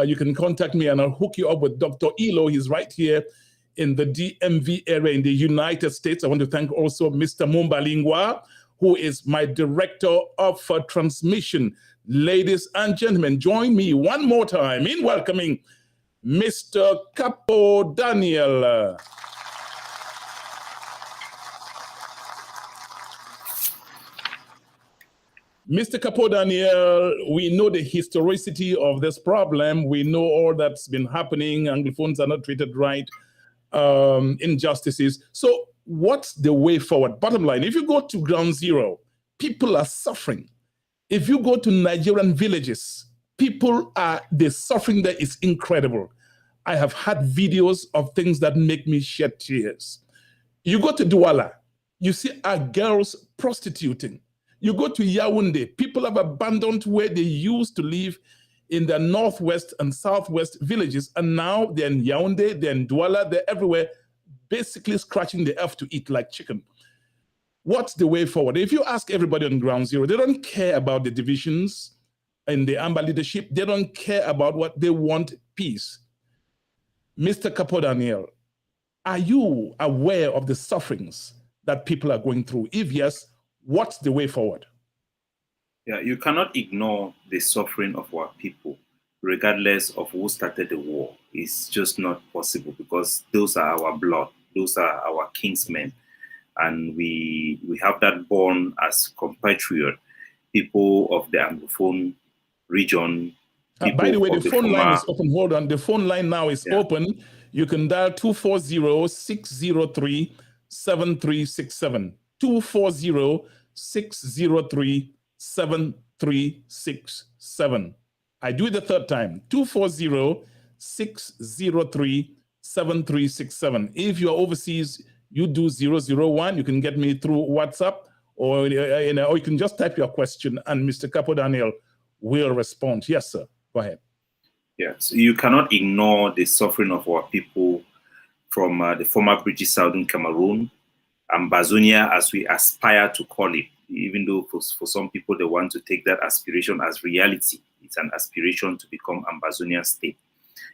you can contact me and I'll hook you up with Dr. Ilo. He's right here in the DMV area in the United States. I want to thank also Mr. Mumbalingwa, who is my director of transmission. Ladies and gentlemen, join me one more time in welcoming Mr. Capo Daniel. Mr. Capo Daniel, we know the historicity of this problem. We know all that's been happening. Anglophones are not treated right, injustices. So what's the way forward? Bottom line, if you go to ground zero, people are suffering. If you go to Nigerian villages, the suffering there is incredible. I have had videos of things that make me shed tears. You go to Douala, you see our girls prostituting. You go to Yaoundé, people have abandoned where they used to live in the northwest and southwest villages, and now they're in Yaoundé, they're in Douala, they're everywhere, basically scratching the earth to eat like chicken. What's the way forward? If you ask everybody on ground zero, they don't care about the divisions in the Amber leadership. They don't care about what they want, peace. Mr. Capo Daniel, are you aware of the sufferings that people are going through? If yes, what's the way forward? Yeah, you cannot ignore the suffering of our people, regardless of who started the war. It's just not possible because those are our blood, those are our kinsmen. And we have that born as compatriot, people of the Anglophone region. By the way, the phone line is open. Hold on. The phone line now is open. You can dial 240-603-7367. 240-603-7367. I do it the third time. 240-603-7367. If you're overseas, you do 001. You can get me through WhatsApp, or you can just type your question, and Mr. Capo Daniel will respond. Yes, sir. Go ahead. Yes, you cannot ignore the suffering of our people from the former British Southern Cameroon, Ambazonia, as we aspire to call it, even though for some people they want to take that aspiration as reality. It's an aspiration to become Ambazonian state.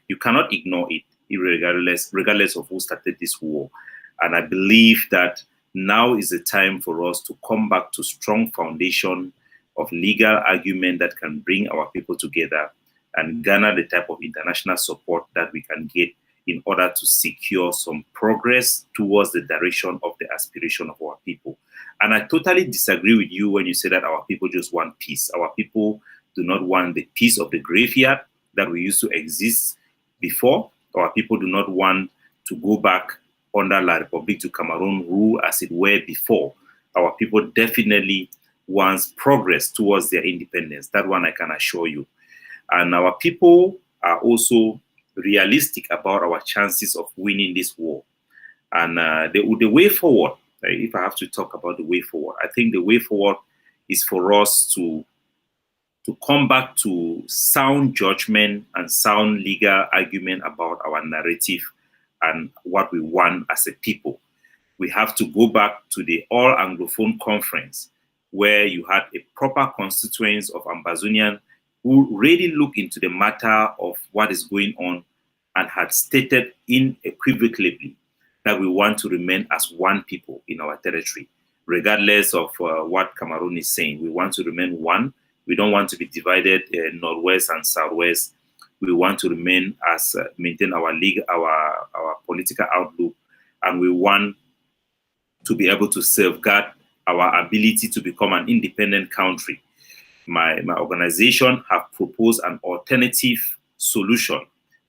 You cannot ignore it, regardless of who started this war. And I believe that now is the time for us to come back to strong foundation of legal argument that can bring our people together and garner the type of international support that we can get in order to secure some progress towards the direction of the aspiration of our people. And I totally disagree with you when you say that our people just want peace. Our people do not want the peace of the graveyard that we used to exist before. Our people do not want to go back under La République du Cameroon rule as it were before. Our people definitely wants progress towards their independence. That one I can assure you. And our people are also realistic about our chances of winning this war. And the way forward, if I have to talk about the way forward, I think the way forward is for us to come back to sound judgment and sound legal argument about our narrative and what we want as a people. We have to go back to the All Anglophone Conference, where you had a proper constituents of Ambazonians who really looked into the matter of what is going on and had stated unequivocally that we want to remain as one people in our territory, regardless of what Cameroon is saying. We want to remain one. We don't want to be divided northwest and southwest. We want to remain as maintain our political outlook, and we want to be able to safeguard our ability to become an independent country. My organization have proposed an alternative solution,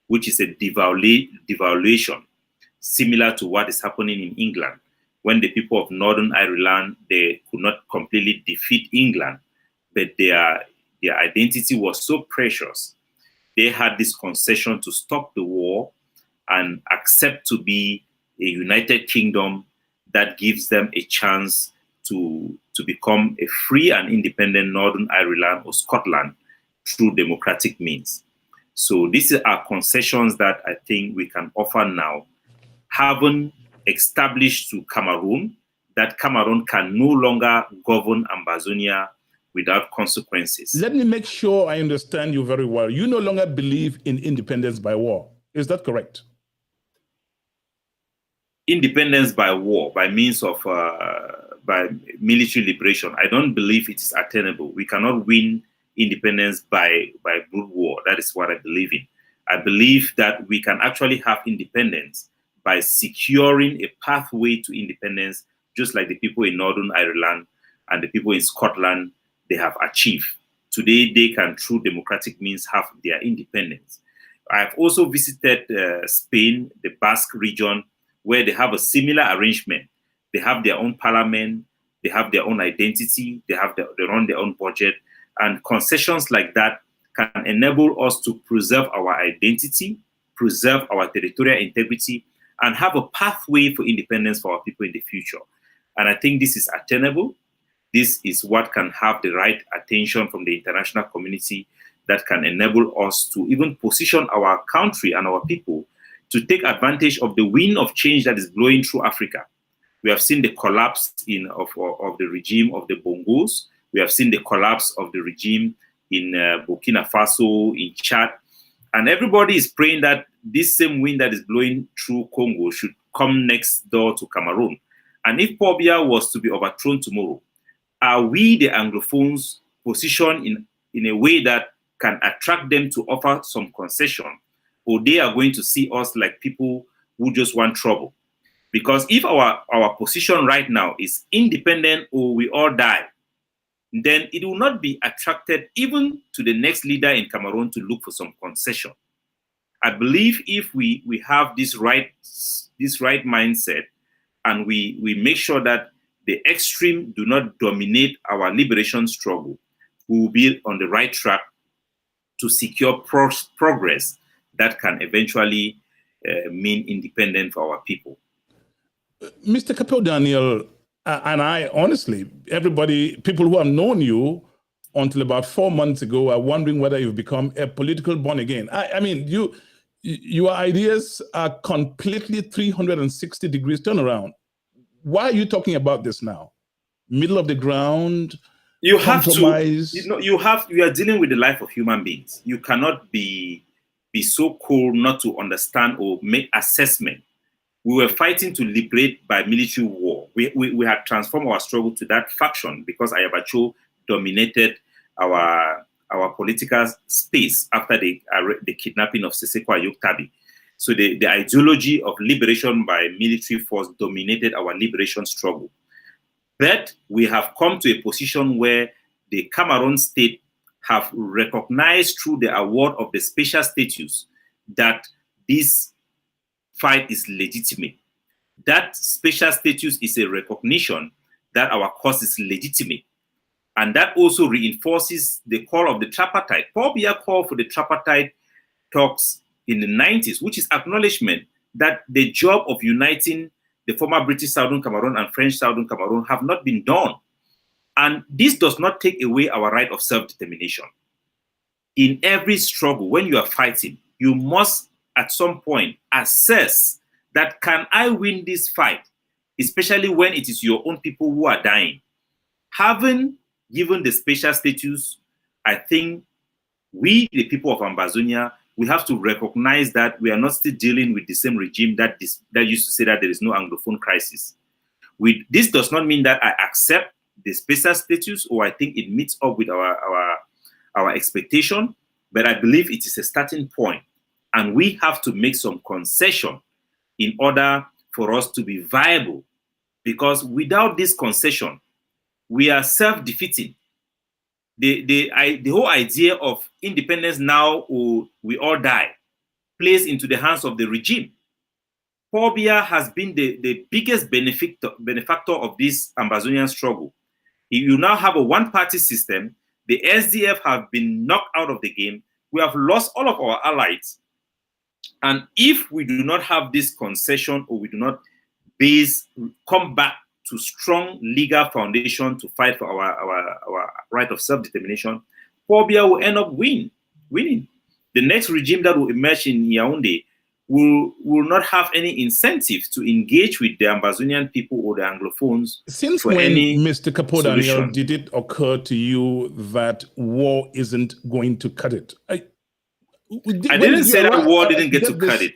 which is a devaluation, similar to what is happening in England. When the people of Northern Ireland, they could not completely defeat England, but their identity was so precious. They had this concession to stop the war and accept to be a United Kingdom that gives them a chance to become a free and independent Northern Ireland or Scotland through democratic means. So these are concessions that I think we can offer now, having established to Cameroon that Cameroon can no longer govern Ambazonia without consequences. Let me make sure I understand you very well. You no longer believe in independence by war. Is that correct? Independence by war, by means of by military liberation, I don't believe it is attainable. We cannot win independence by brute war. That is what I believe in. I believe that we can actually have independence by securing a pathway to independence, just like the people in Northern Ireland and the people in Scotland, they have achieved. Today, they can, through democratic means, have their independence. I have also visited Spain, the Basque region, where they have a similar arrangement. They have their own parliament, they have their own identity, they run their own budget, and concessions like that can enable us to preserve our identity, preserve our territorial integrity, and have a pathway for independence for our people in the future. And I think this is attainable. This is what can have the right attention from the international community that can enable us to even position our country and our people to take advantage of the wind of change that is blowing through Africa. We have seen the collapse of the regime of the Bongos. We have seen the collapse of the regime in Burkina Faso, in Chad. And everybody is praying that this same wind that is blowing through Congo should come next door to Cameroon. And if Paul Biya was to be overthrown tomorrow, are we, the Anglophones, positioned in a way that can attract them to offer some concession? Or they are going to see us like people who just want trouble? Because if our position right now is independent or we all die, then it will not be attracted even to the next leader in Cameroon to look for some concession. I believe if we have this right mindset and we make sure that the extreme do not dominate our liberation struggle, we will be on the right track to secure progress that can eventually mean independence for our people. Mr. Capel Daniel, and I, honestly, people who have known you until about 4 months ago are wondering whether you've become a political born again. I mean, your ideas are completely 360 degrees turnaround. Why are you talking about this now? Middle of the ground, you compromise? have to, you are dealing with the life of human beings. You cannot be be so cold not to understand or make assessment. We were fighting to liberate by military war. We had transformed our struggle to that faction because Ayabacho dominated our political space after the kidnapping of Siseko Ayoktabi. So the ideology of liberation by military force dominated our liberation struggle. But we have come to a position where the Cameroon state have recognized through the award of the special status that this fight is legitimate. That special status is a recognition that our cause is legitimate. And that also reinforces the call of the tripartite. Paul Biya called for the tripartite talks in the 90s, which is acknowledgement that the job of uniting the former British Southern Cameroon and French Southern Cameroon have not been done. And this does not take away our right of self-determination. In every struggle, when you are fighting, you must at some point assess that, can I win this fight? Especially when it is your own people who are dying. Having given the special status, I think we, the people of Ambazonia, we have to recognize that we are not still dealing with the same regime that used to say that there is no Anglophone crisis. This does not mean that I accept the special status or I think it meets up with our expectation, but I believe it is a starting point, and we have to make some concession in order for us to be viable, because without this concession, we are self-defeating. The whole idea of independence now or we all die plays into the hands of the regime. Paul Biya has been the biggest benefactor of this Ambazonian struggle. You now have a one-party system. The SDF have been knocked out of the game. We have lost all of our allies. And if we do not have this concession, or we do not come back to strong legal foundation to fight for our right of self-determination, Paul Biya will end up winning. The next regime that will emerge in Yaoundé will not have any incentive to engage with the Ambazonian people or the Anglophones. Since for when, any Mr. Capo Daniel, solution. did it occur to you that war isn't going to cut it? I didn't say that war didn't get to cut it.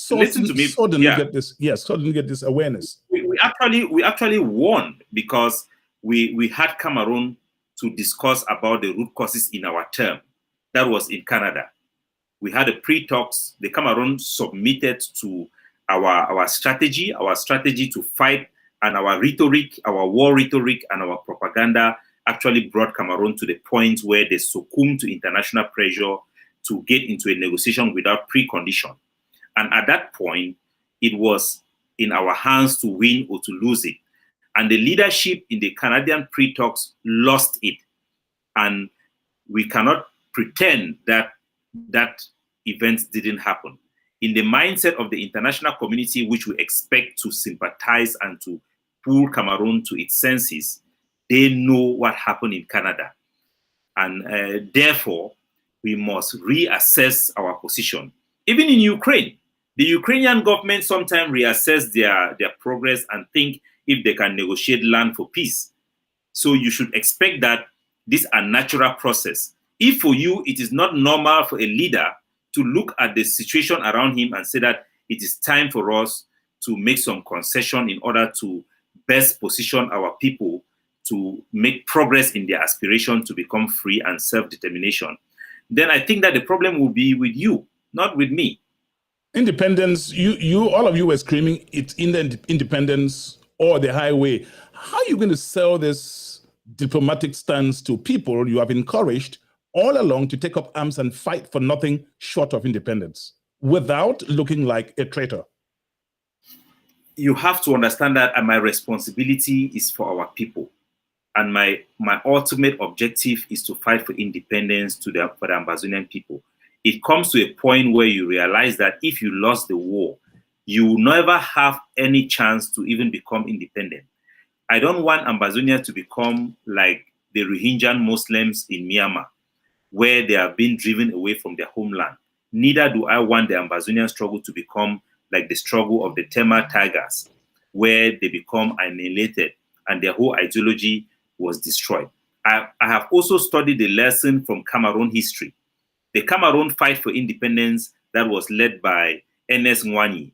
Listen to me. Suddenly get this awareness. We actually won because we had Cameroon to discuss about the root causes in our term. That was in Canada. We had a pre-talks. The Cameroon submitted to our strategy to fight, and our rhetoric, our war rhetoric, and our propaganda actually brought Cameroon to the point where they succumbed to international pressure to get into a negotiation without precondition. And at that point, it was in our hands to win or to lose it. And the leadership in the Canadian pre-talks lost it. And we cannot pretend that events didn't happen. In the mindset of the international community, which we expect to sympathize and to pull Cameroon to its senses, they know what happened in Canada. And therefore, we must reassess our position. Even in Ukraine, the Ukrainian government sometimes reassess their progress and think if they can negotiate land for peace. So you should expect that this is a natural process. If for you, it is not normal for a leader to look at the situation around him and say that it is time for us to make some concession in order to best position our people to make progress in their aspiration to become free and self-determination, then I think that the problem will be with you, not with me. Independence, all of you were screaming it's in the independence or the highway. How are you going to sell this diplomatic stance to people you have encouraged all along to take up arms and fight for nothing short of independence without looking like a traitor? You have to understand that my responsibility is for our people. And my ultimate objective is to fight for independence for the Ambazonian people. It comes to a point where you realize that if you lost the war, you will never have any chance to even become independent. I don't want Ambazonia to become like the Rohingya Muslims in Myanmar, where they are being driven away from their homeland. Neither do I want the Ambazonian struggle to become like the struggle of the Tema Tigers, where they become annihilated and their whole ideology was destroyed. I have also studied the lesson from Cameroon history. The Cameroon fight for independence that was led by Ernest Nwani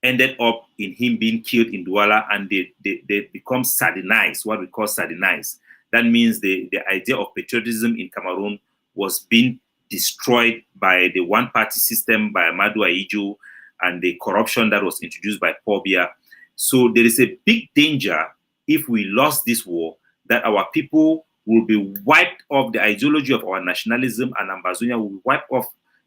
ended up in him being killed in Douala, and they become sardinized, what we call sardinized. That means the idea of patriotism in Cameroon was being destroyed by the one-party system, by Amadou Ahidjo, and the corruption that was introduced by Paul Biya. So there is a big danger if we lost this war that our people will be wiped off, the ideology of our nationalism and Ambazonia will be wiped off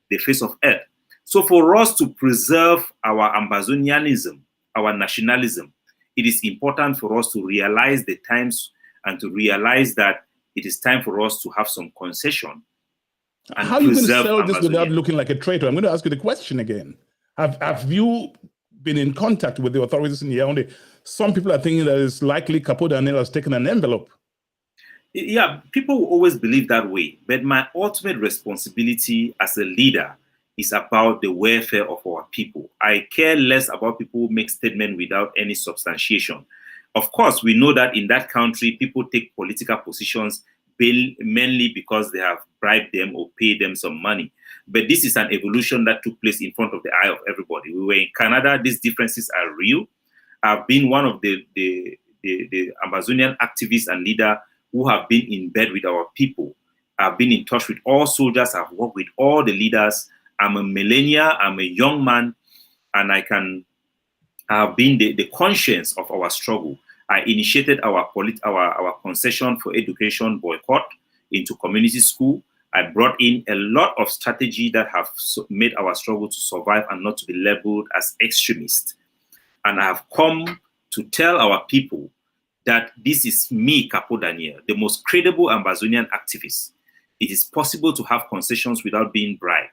the face of earth. So for us to preserve our Ambazonianism, our nationalism, it is important for us to realize the times and to realize that it is time for us to have some concession. And how are you going to sell Amazonia. this without looking like a traitor? I'm going to ask you the question again. Have you been in contact with the authorities in Yaoundé? Some people are thinking that it's likely Capo Daniel has taken an envelope. Yeah, people will always believe that way. But my ultimate responsibility as a leader is about the welfare of our people. I care less about people who make statements without any substantiation. Of course, we know that in that country, people take political positions mainly because they have bribed them or paid them some money. But this is an evolution that took place in front of the eye of everybody. We were in Canada. These differences are real. I've been one of the Amazonian activists and leaders who have been in bed with our people. I've been in touch with all soldiers. I've worked with all the leaders. I'm a millennial. I'm a young man. And I have been the conscience of our struggle. I initiated our concession for education boycott into community school. I brought in a lot of strategy that have made our struggle to survive and not to be labeled as extremist. And I have come to tell our people that this is me, Capo Daniel, the most credible Ambazonian activist. It is possible to have concessions without being bribed.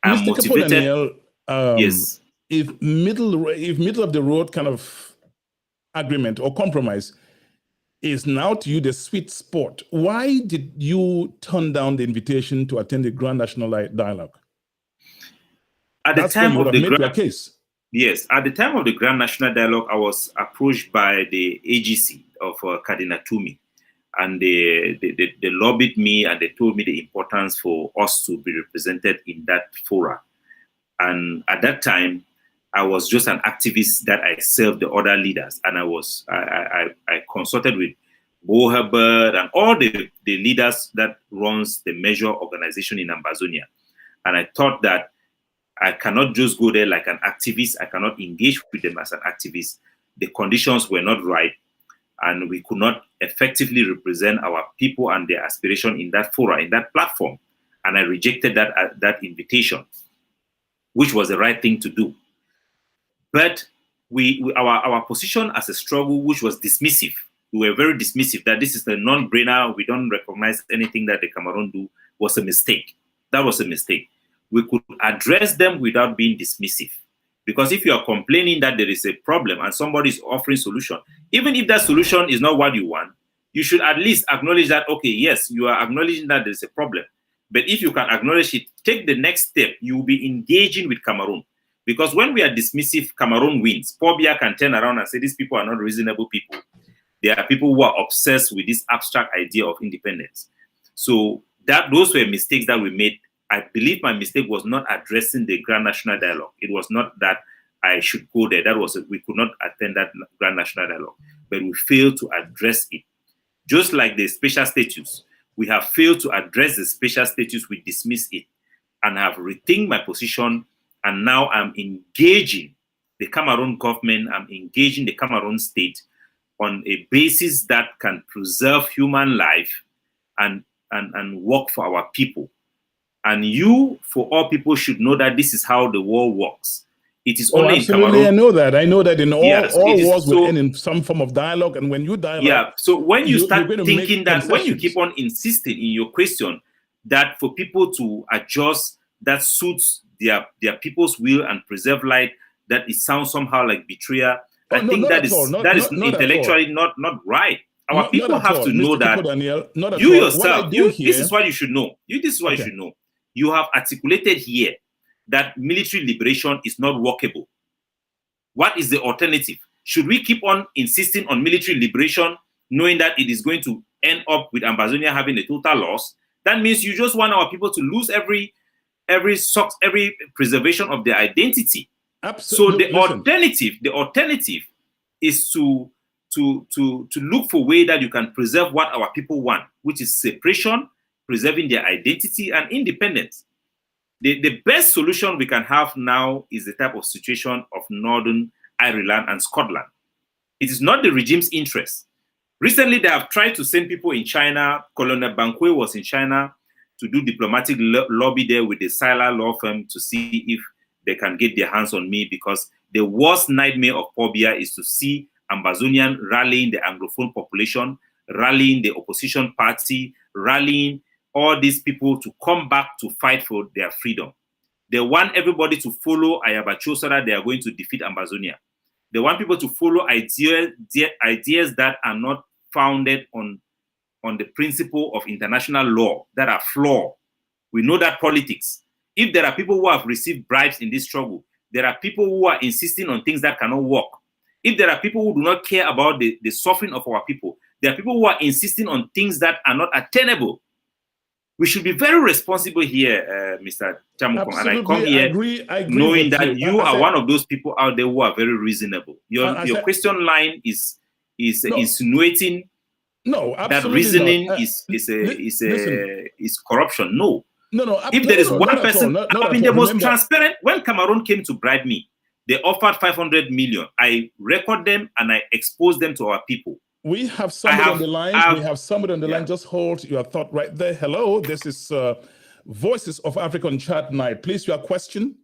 I'm motivated. Capo Daniel, yes. If middle of the road kind of agreement or compromise is now to you the sweet spot, why did you turn down the invitation to attend the Grand National Dialogue? At the time of the Grand case. Yes, at the time of the Grand National Dialogue, I was approached by the AGC of Cardinal Tumi, and they lobbied me and they told me the importance for us to be represented in that fora. And at that time, I was just an activist that I served the other leaders, and I consulted with Bo Herbert and all the leaders that runs the major organization in Ambazonia. And I thought that I cannot just go there like an activist. I cannot engage with them as an activist. The conditions were not right, and we could not effectively represent our people and their aspiration in that fora, in that platform. And I rejected that invitation, which was the right thing to do. But our position as a struggle, which was dismissive, we were very dismissive that this is a non-brainer, we don't recognize anything that the Cameroon do, was a mistake. That was a mistake. We could address them without being dismissive. Because if you are complaining that there is a problem and somebody is offering solution, even if that solution is not what you want, you should at least acknowledge that, okay, yes, you are acknowledging that there's a problem. But if you can acknowledge it, take the next step. You will be engaging with Cameroon. Because when we are dismissive, Cameroon wins. Paul Biya can turn around and say, these people are not reasonable people. They are people who are obsessed with this abstract idea of independence. So those were mistakes that we made. I believe my mistake was not addressing the Grand National Dialogue. It was not that I should go there. We could not attend that Grand National Dialogue. But we failed to address it. Just like the special status, we have failed to address the special status. We dismiss it and have rethink my position. And now I'm engaging the Cameroon government, I'm engaging the Cameroon state on a basis that can preserve human life and work for our people. And you, for all people, should know that this is how the world works. It is only in Cameroon. I know that. I know that in all wars will end in some form of dialogue. And when you dialogue, yeah. So when you start thinking that, when you keep on insisting in your question that for people to adjust that suits their people's will and preserve life, that it sounds somehow like betrayal. I think that is intellectually not right. Our people have to know that you yourself, this is what you should know. This is what you should know. You have articulated here that military liberation is not workable. What is the alternative? Should we keep on insisting on military liberation, knowing that it is going to end up with Ambazonia having a total loss? That means you just want our people to lose every every preservation of their identity. Absolutely. So the alternative is to look for a way that you can preserve what our people want, which is separation, preserving their identity and independence. The best solution we can have now is the type of situation of Northern Ireland and Scotland. It is not the regime's interest. Recently, they have tried to send people in China. Colonel Banque was in China to do diplomatic lobby there with the Sila law firm to see if they can get their hands on me, because the worst nightmare of Pobia is to see Ambazonian rallying the Anglophone population, rallying the opposition party, rallying all these people to come back to fight for their freedom. They want everybody to follow Ayabacho so that they are going to defeat Ambazonia. They want people to follow ideas that are not founded on the principle of international law, that are flawed. We know that politics. If there are people who have received bribes in this struggle, there are people who are insisting on things that cannot work. If there are people who do not care about the suffering of our people, there are people who are insisting on things that are not attainable. We should be very responsible here, Mr. Chamukong. And I come here I agree knowing that you are one of those people out there who are very reasonable. Your question line is insinuating that reasoning is corruption. No. If there is one person, I've been the most transparent. When Cameroon came to bribe me, they offered 500 million. I record them and I expose them to our people. We have somebody on the line. We have somebody on the line. Just hold your thought right there. Hello, this is Voices of Africa on Chatnite. Please, your question.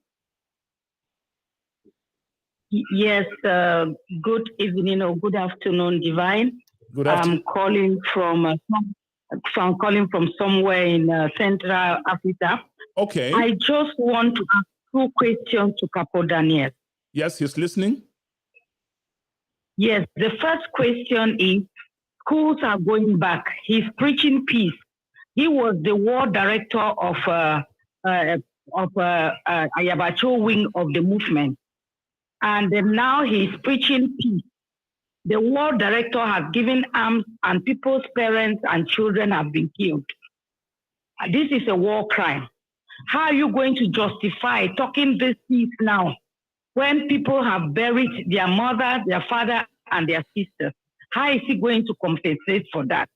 Yes, good evening or good afternoon, Divine. Good afternoon. I'm calling from somewhere in Central Africa. Okay. I just want to ask 2 questions to Capo Daniel. Yes, he's listening. Yes, the first question is, schools are going back. He's preaching peace. He was the war director of Ayabacho wing of the movement. And now he's preaching peace. The war director has given arms and people's parents and children have been killed. This is a war crime. How are you going to justify talking this peace now when people have buried their mother, their father, and their sister? How is he going to compensate for that?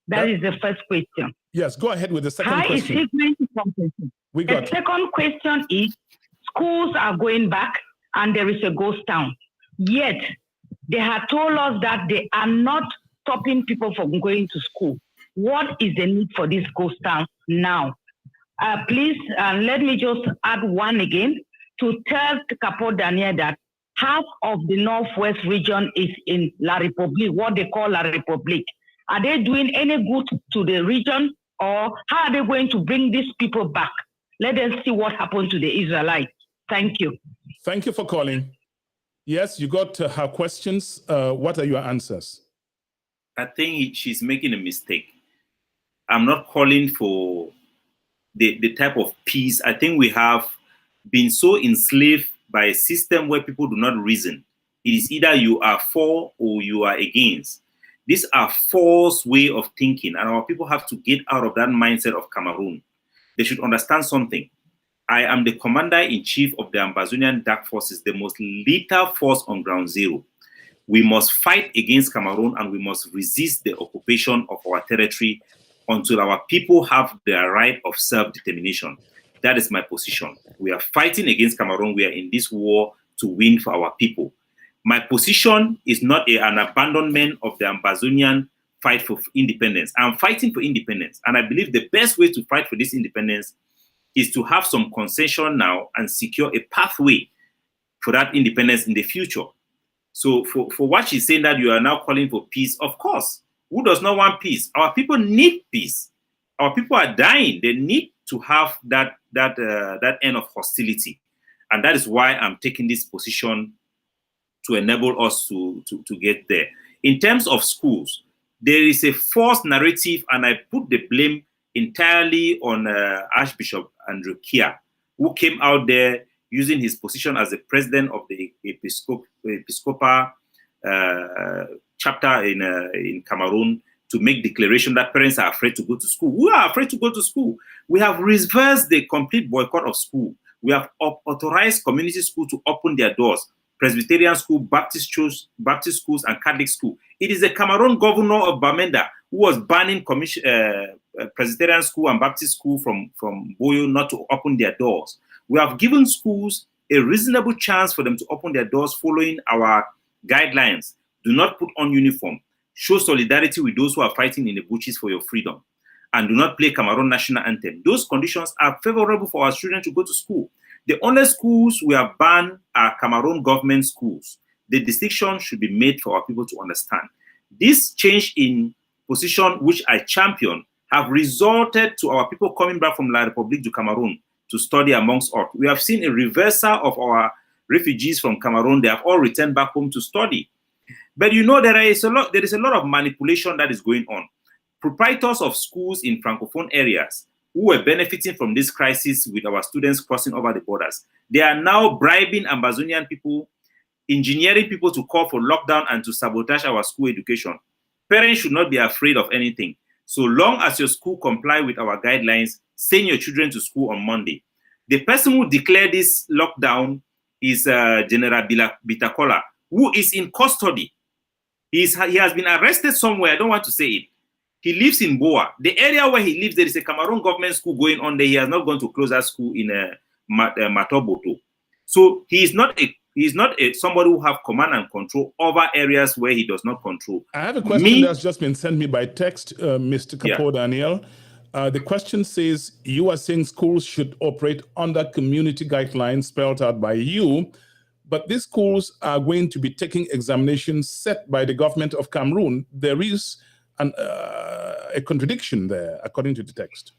That is the first question. Yes, go ahead with the second question. How is he going to compensate? The second question is, schools are going back and there is a ghost town. Yet, they have told us that they are not stopping people from going to school. What is the need for this ghost town now? Please, let me just add one again to tell Capo Daniel that half of the Northwest region is in La République, what they call La République. Are they doing any good to the region, or how are they going to bring these people back? Let us see what happened to the Israelites. Thank you. Thank you for calling. Yes, you got her questions. What are your answers? I think she's making a mistake. I'm not calling for the type of peace. I think we have been so enslaved by a system where people do not reason. It is either you are for or you are against. These are false way of thinking, and our people have to get out of that mindset of Cameroon. They should understand something. I am the commander-in-chief of the Ambazonian Dark Forces, the most lethal force on ground zero. We must fight against Cameroon and we must resist the occupation of our territory until our people have their right of self-determination. That is my position. We are fighting against Cameroon. We are in this war to win for our people. My position is not an abandonment of the Ambazonian fight for independence. I'm fighting for independence. And I believe the best way to fight for this independence is to have some concession now and secure a pathway for that independence in the future. So for what she's saying that you are now calling for peace, of course, who does not want peace? Our people need peace. Our people are dying. They need to have that end of hostility. And that is why I'm taking this position to enable us to get there. In terms of schools, there is a false narrative, and I put the blame entirely on Archbishop Andrew Kia, who came out there using his position as the president of the Episcopal chapter in Cameroon to make declaration that parents are afraid to go to school. Who are afraid to go to school? We have reversed the complete boycott of school. We have authorized community schools to open their doors. Presbyterian school, Baptist schools, and Catholic school. It is the Cameroon governor of Bamenda who was banning Presbyterian school and Baptist school from Boyo not to open their doors. We have given schools a reasonable chance for them to open their doors following our guidelines. Do not put on uniform. Show solidarity with those who are fighting in the bushes for your freedom. And do not play Cameroon national anthem. Those conditions are favorable for our children to go to school. The only schools we have banned are Cameroon government schools. The distinction should be made for our people to understand. This change in position, which I champion, have resulted to our people coming back from La République du Cameroon to study amongst us. We have seen a reversal of our refugees from Cameroon. They have all returned back home to study. But you know, there is a lot of manipulation that is going on. Proprietors of schools in Francophone areas who were benefiting from this crisis with our students crossing over the borders, they are now bribing Ambazonian people, engineering people to call for lockdown and to sabotage our school education. Parents should not be afraid of anything. So long as your school comply with our guidelines, send your children to school on Monday. The person who declared this lockdown is General Bitakola, who is in custody. He has been arrested somewhere. I don't want to say it. He lives in Boa. The area where he lives, there is a Cameroon government school going on there. He has not gone to close that school in Matoboto. So he is not somebody who have command and control over areas where he does not control. I have a question that's just been sent me by text, Mr. Capo Daniel. The question says, you are saying schools should operate under community guidelines spelled out by you, but these schools are going to be taking examinations set by the government of Cameroon. There is a contradiction there, according to the text.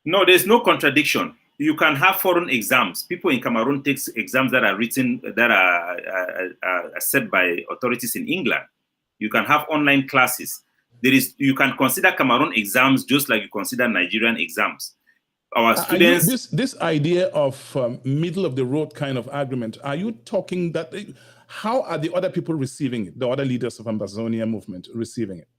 No, there's no contradiction. You can have foreign exams. People in Cameroon take exams that are written, that are set by authorities in England. You can have online classes. You can consider Cameroon exams just like you consider Nigerian exams. Our students... This idea of middle of the road kind of agreement, are you talking that... How are the other people receiving it, the other leaders of Ambazonia movement receiving it?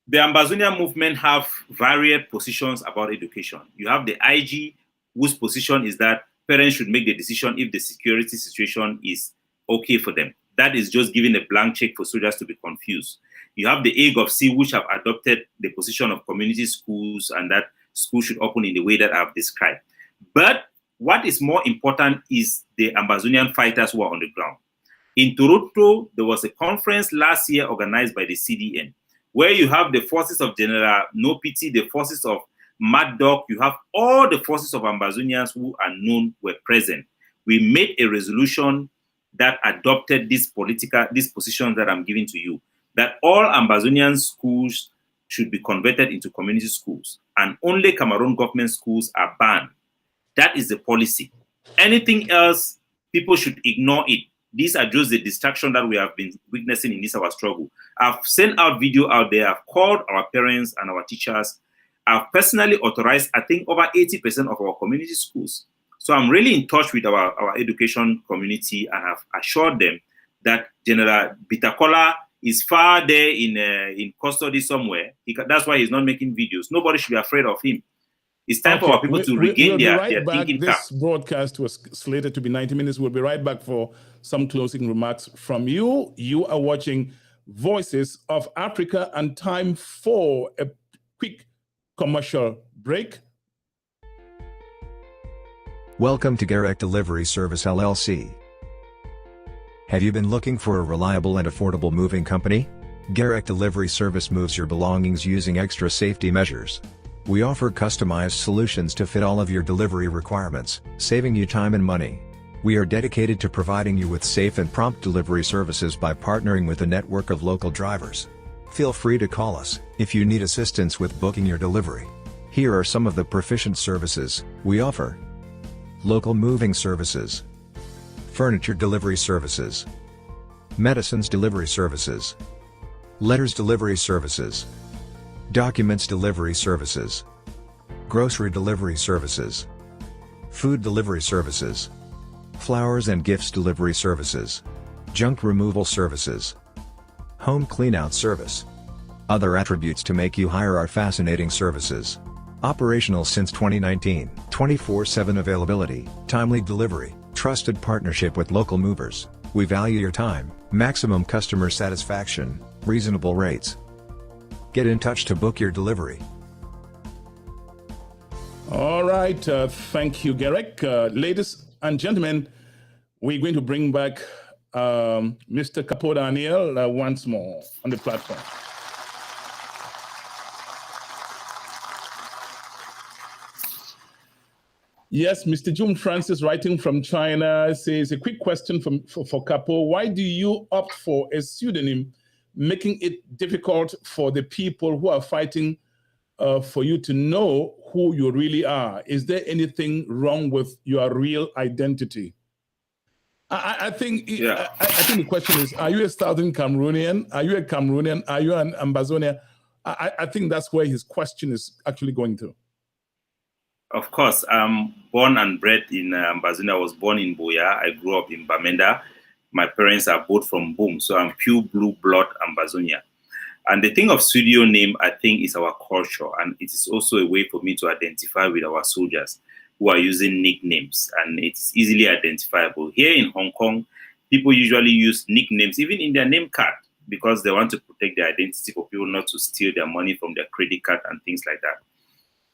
The Ambazonia movement have varied positions about education. You have the IG, whose position is that parents should make the decision if the security situation is okay for them. That is just giving a blank check for soldiers to be confused. You have the AGOVC, which have adopted the position of community schools and that schools should open in the way that I've described. But what is more important is the Ambazonian fighters who are on the ground. In Toronto, there was a conference last year organized by the CDN, where you have the forces of General No Pity, the forces of Mad Dog, you have all the forces of Ambazonians who are known were present. We made a resolution that adopted this position that I'm giving to you, that all Ambazonian schools should be converted into community schools, and only Cameroon government schools are banned. That is the policy. Anything else, people should ignore it. These are just the distraction that we have been witnessing in this our struggle. I've sent out video out there. I've called our parents and our teachers. I've personally authorized, I think, over 80% of our community schools. So I'm really in touch with our education community and have assured them that General Bitakola is far there in custody somewhere. That's why he's not making videos. Nobody should be afraid of him. It's time for our people to regain their thinking cap. This broadcast was slated to be 90 minutes. We'll be right back for some closing remarks from you. You are watching Voices of Africa, and time for a quick commercial break. Welcome to Garrett Delivery Service LLC. Have you been looking for a reliable and affordable moving company? Garrett Delivery Service moves your belongings using extra safety measures. We offer customized solutions to fit all of your delivery requirements, saving you time and money. We are dedicated to providing you with safe and prompt delivery services by partnering with a network of local drivers. Feel free to call us if you need assistance with booking your delivery. Here are some of the proficient services we offer: local moving services, furniture delivery services, medicines delivery services, letters delivery services, documents delivery services, grocery delivery services, food delivery services, flowers and gifts delivery services, junk removal services, home cleanout service, Other attributes to make you hire our fascinating services. Operational since 2019, 24/7 availability, timely delivery, trusted partnership with local movers. We value your time, maximum customer satisfaction, reasonable rates. Get in touch to book your delivery. All right, thank you, Garrick. Ladies and gentlemen, we're going to bring back Mr. Capo Daniel once more on the platform. Yes, Mr. June Francis, writing from China, says, a quick question for Capo. Why do you opt for a pseudonym, making it difficult for the people who are fighting for you to know who you really are? Is there anything wrong with your real identity? I think the question is, are you a Southern Cameroonian? Are you a Cameroonian? Are you an Ambazonian? I think that's where his question is actually going to. Of course, I'm born and bred in Ambazonia. I was born in Boya. I grew up in Bamenda. My parents are both from Boom, so I'm pure blue blood Ambazonia. And the thing of studio name, I think, is our culture, and it is also a way for me to identify with our soldiers who are using nicknames, and it's easily identifiable. Here in Hong Kong, people usually use nicknames, even in their name card, because they want to protect their identity for people not to steal their money from their credit card and things like that.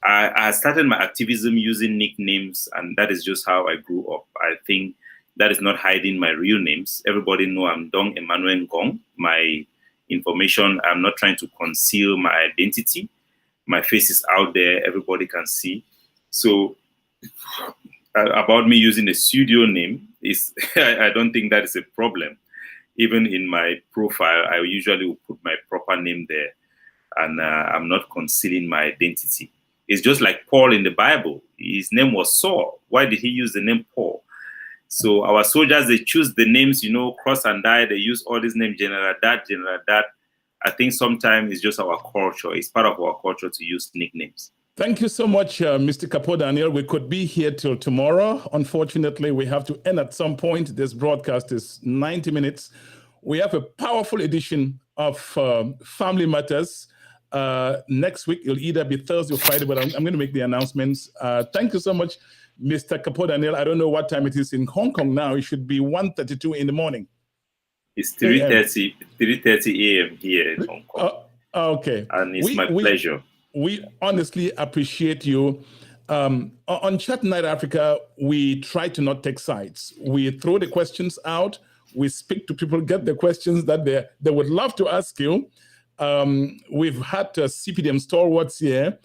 I started my activism using nicknames, and that is just how I grew up. I think that is not hiding my real names. Everybody know I'm Dong Emmanuel Ngong. My information, I'm not trying to conceal my identity. My face is out there, everybody can see. So about me using a studio name, is I don't think that is a problem. Even in my profile, I usually will put my proper name there, and I'm not concealing my identity. It's just like Paul in the Bible. His name was Saul. Why did he use the name Paul? So our soldiers, they choose the names, cross and die. They use all these names, General that, General that. I think sometimes it's just our culture. It's part of our culture to use nicknames. Thank you so much, Mr. Capo Daniel. We could be here till tomorrow. Unfortunately, we have to end at some point. This broadcast is 90 minutes. We have a powerful edition of Family Matters. Next week, it'll either be Thursday or Friday, but I'm going to make the announcements. Thank you so much, Mr. Capo Daniel. I don't know what time it is in Hong Kong now. It should be 1:32 in the morning. It's 3:30 a.m. here in Hong Kong. Okay. And it's my pleasure. We honestly appreciate you. On Chatnite Africa, we try to not take sides. We throw the questions out. We speak to people, get the questions that they would love to ask you. We've had CPDM stalwarts here,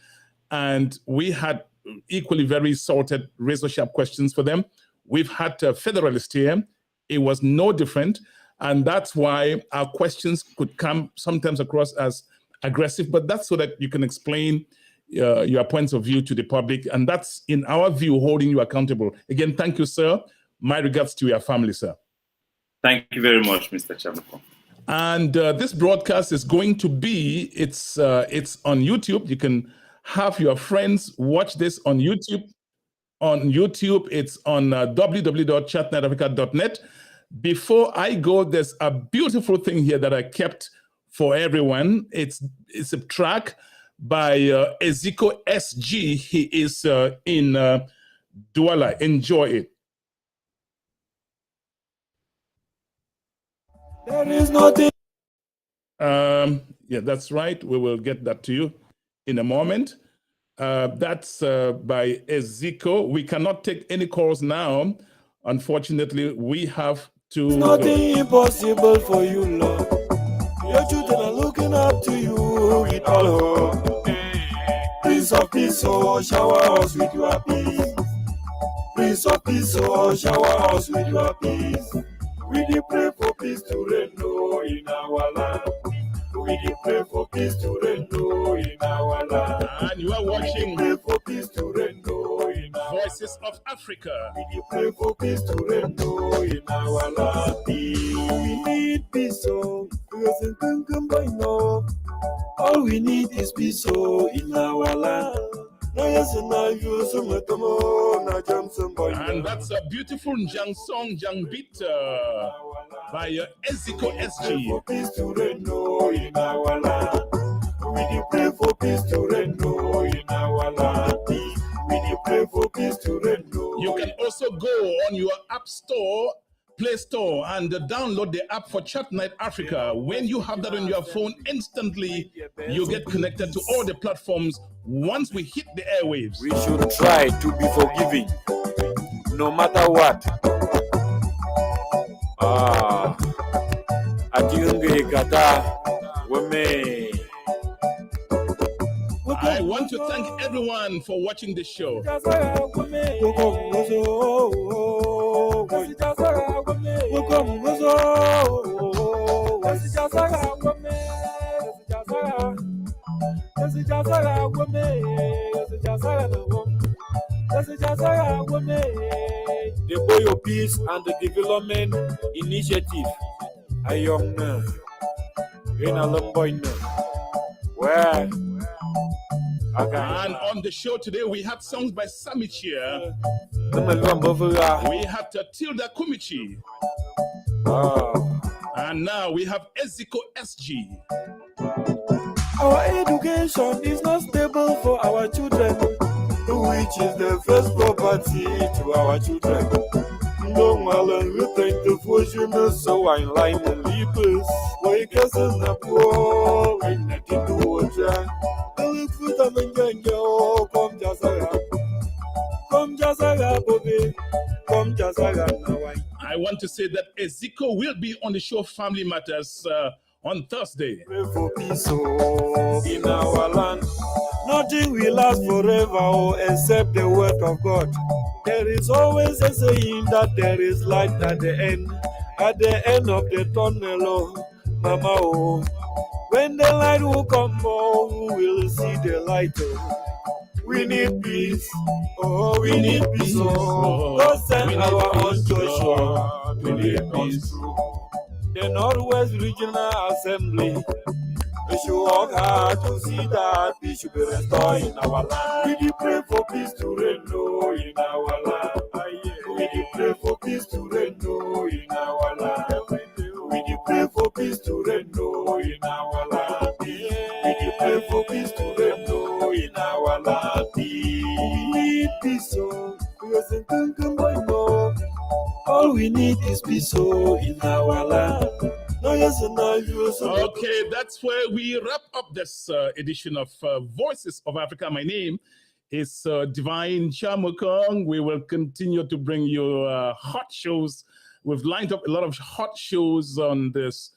and we had equally very sorted, razor-sharp questions for them. We've had Federalists here. It was no different, and that's why our questions could come sometimes across as aggressive, but that's so that you can explain your points of view to the public, and that's, in our view, holding you accountable. Again, thank you, sir. My regards to your family, sir. Thank you very much, Mr. Chamako. And this broadcast is going to be, it's on YouTube. You can have your friends watch this on YouTube. On YouTube, it's on www.chatniteafrica.net. Before I go, there's a beautiful thing here that I kept for everyone. It's a track by Eziko SG. He is in Douala. Enjoy it. There is nothing. Yeah, that's right. We will get that to you in a moment. That's by Eziko. We cannot take any calls now. Unfortunately, we have to. There's nothing impossible for you, Lord. Your children are looking up to you with all hope. Prince of Peace, oh, shower us with your peace. Prince of Peace, oh, shower us with your peace. We dey pray for peace to reign in our land. We dey pray for peace to reign in our land. And you are watching pray for peace to reign in our Voices of Africa. We dey pray for peace to reign in our land. We need peace, oh, because it can come by now. All we need is peace, oh, in our land. And that's a beautiful Jang song, Jang beat by Eziko SG. We dey pray for peace to reign in our land. We dey pray for peace to reign. You can also go on your App Store, Play Store, and download the app for Chatnite Africa. When you have that on your phone, instantly you get connected to all the platforms once we hit the airwaves. We should try to be forgiving, no matter what. I want to thank everyone for watching this show. The Boyo Peace and the Development Initiative. A young man in a Lomboy. Where? And on the show today, we had songs by Samichia. We had Tilda Kumichi. And now we have Eziko SG. Our education is not stable for our children, which is the first property to our children. No matter who think the fortune so I line the leapers. Why guess in the poor, when I did do what I look for them and go, come Jazaga, Bobby, come Jazaga now. I want to say that Eziko will be on the show Family Matters on Thursday. Pray for peace in our land. Nothing will last forever except the word of God. There is always a saying that there is light at the end of the tunnel, Mama. When the light will come, we will see the light. We need peace, we need peace. God send our own Joshua. We need peace. The Northwest Regional Assembly, we should work hard to see that peace should be restored in our land. We pray for peace to reign in our land. We pray for peace to reign in our land. We pray for peace to reign in our land. We pray for peace to reign in our land. We need peace, all we need is peace in our land. Okay, that's where we wrap up this edition of Voices of Africa. My name is Divine Chamukong. We will continue to bring you hot shows. We've lined up a lot of hot shows on this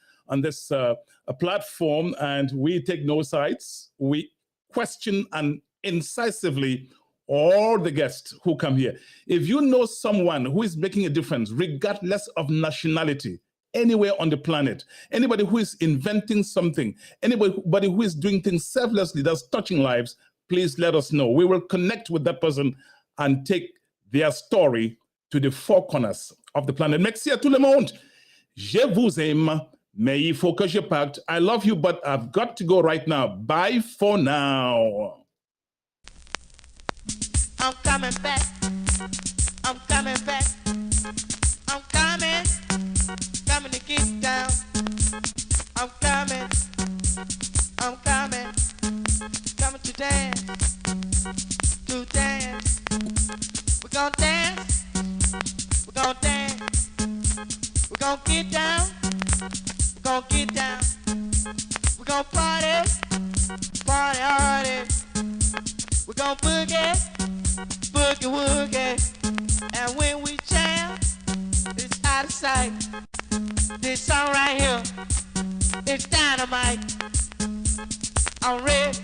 platform, and we take no sides. We question and incisively all the guests who come here. If you know someone who is making a difference, regardless of nationality, anywhere on the planet, anybody who is inventing something, anybody who is doing things selflessly, that's touching lives, please let us know. We will connect with that person and take their story to the four corners of the planet. Merci à tout le monde. Je vous aime, mais il faut que je parte. I love you, but I've got to go right now. Bye for now. I'm coming back. I'm coming back. I'm coming. Coming to get down. I'm coming. I'm coming. Coming to dance. To dance. We're gonna dance. We're gonna dance. We're gonna get down. We're gonna get down. We're gonna party. Party hardy. We're gonna boogie. Boogie woogie, and when we jam, it's out of sight. This song right here, it's dynamite. I'm ready.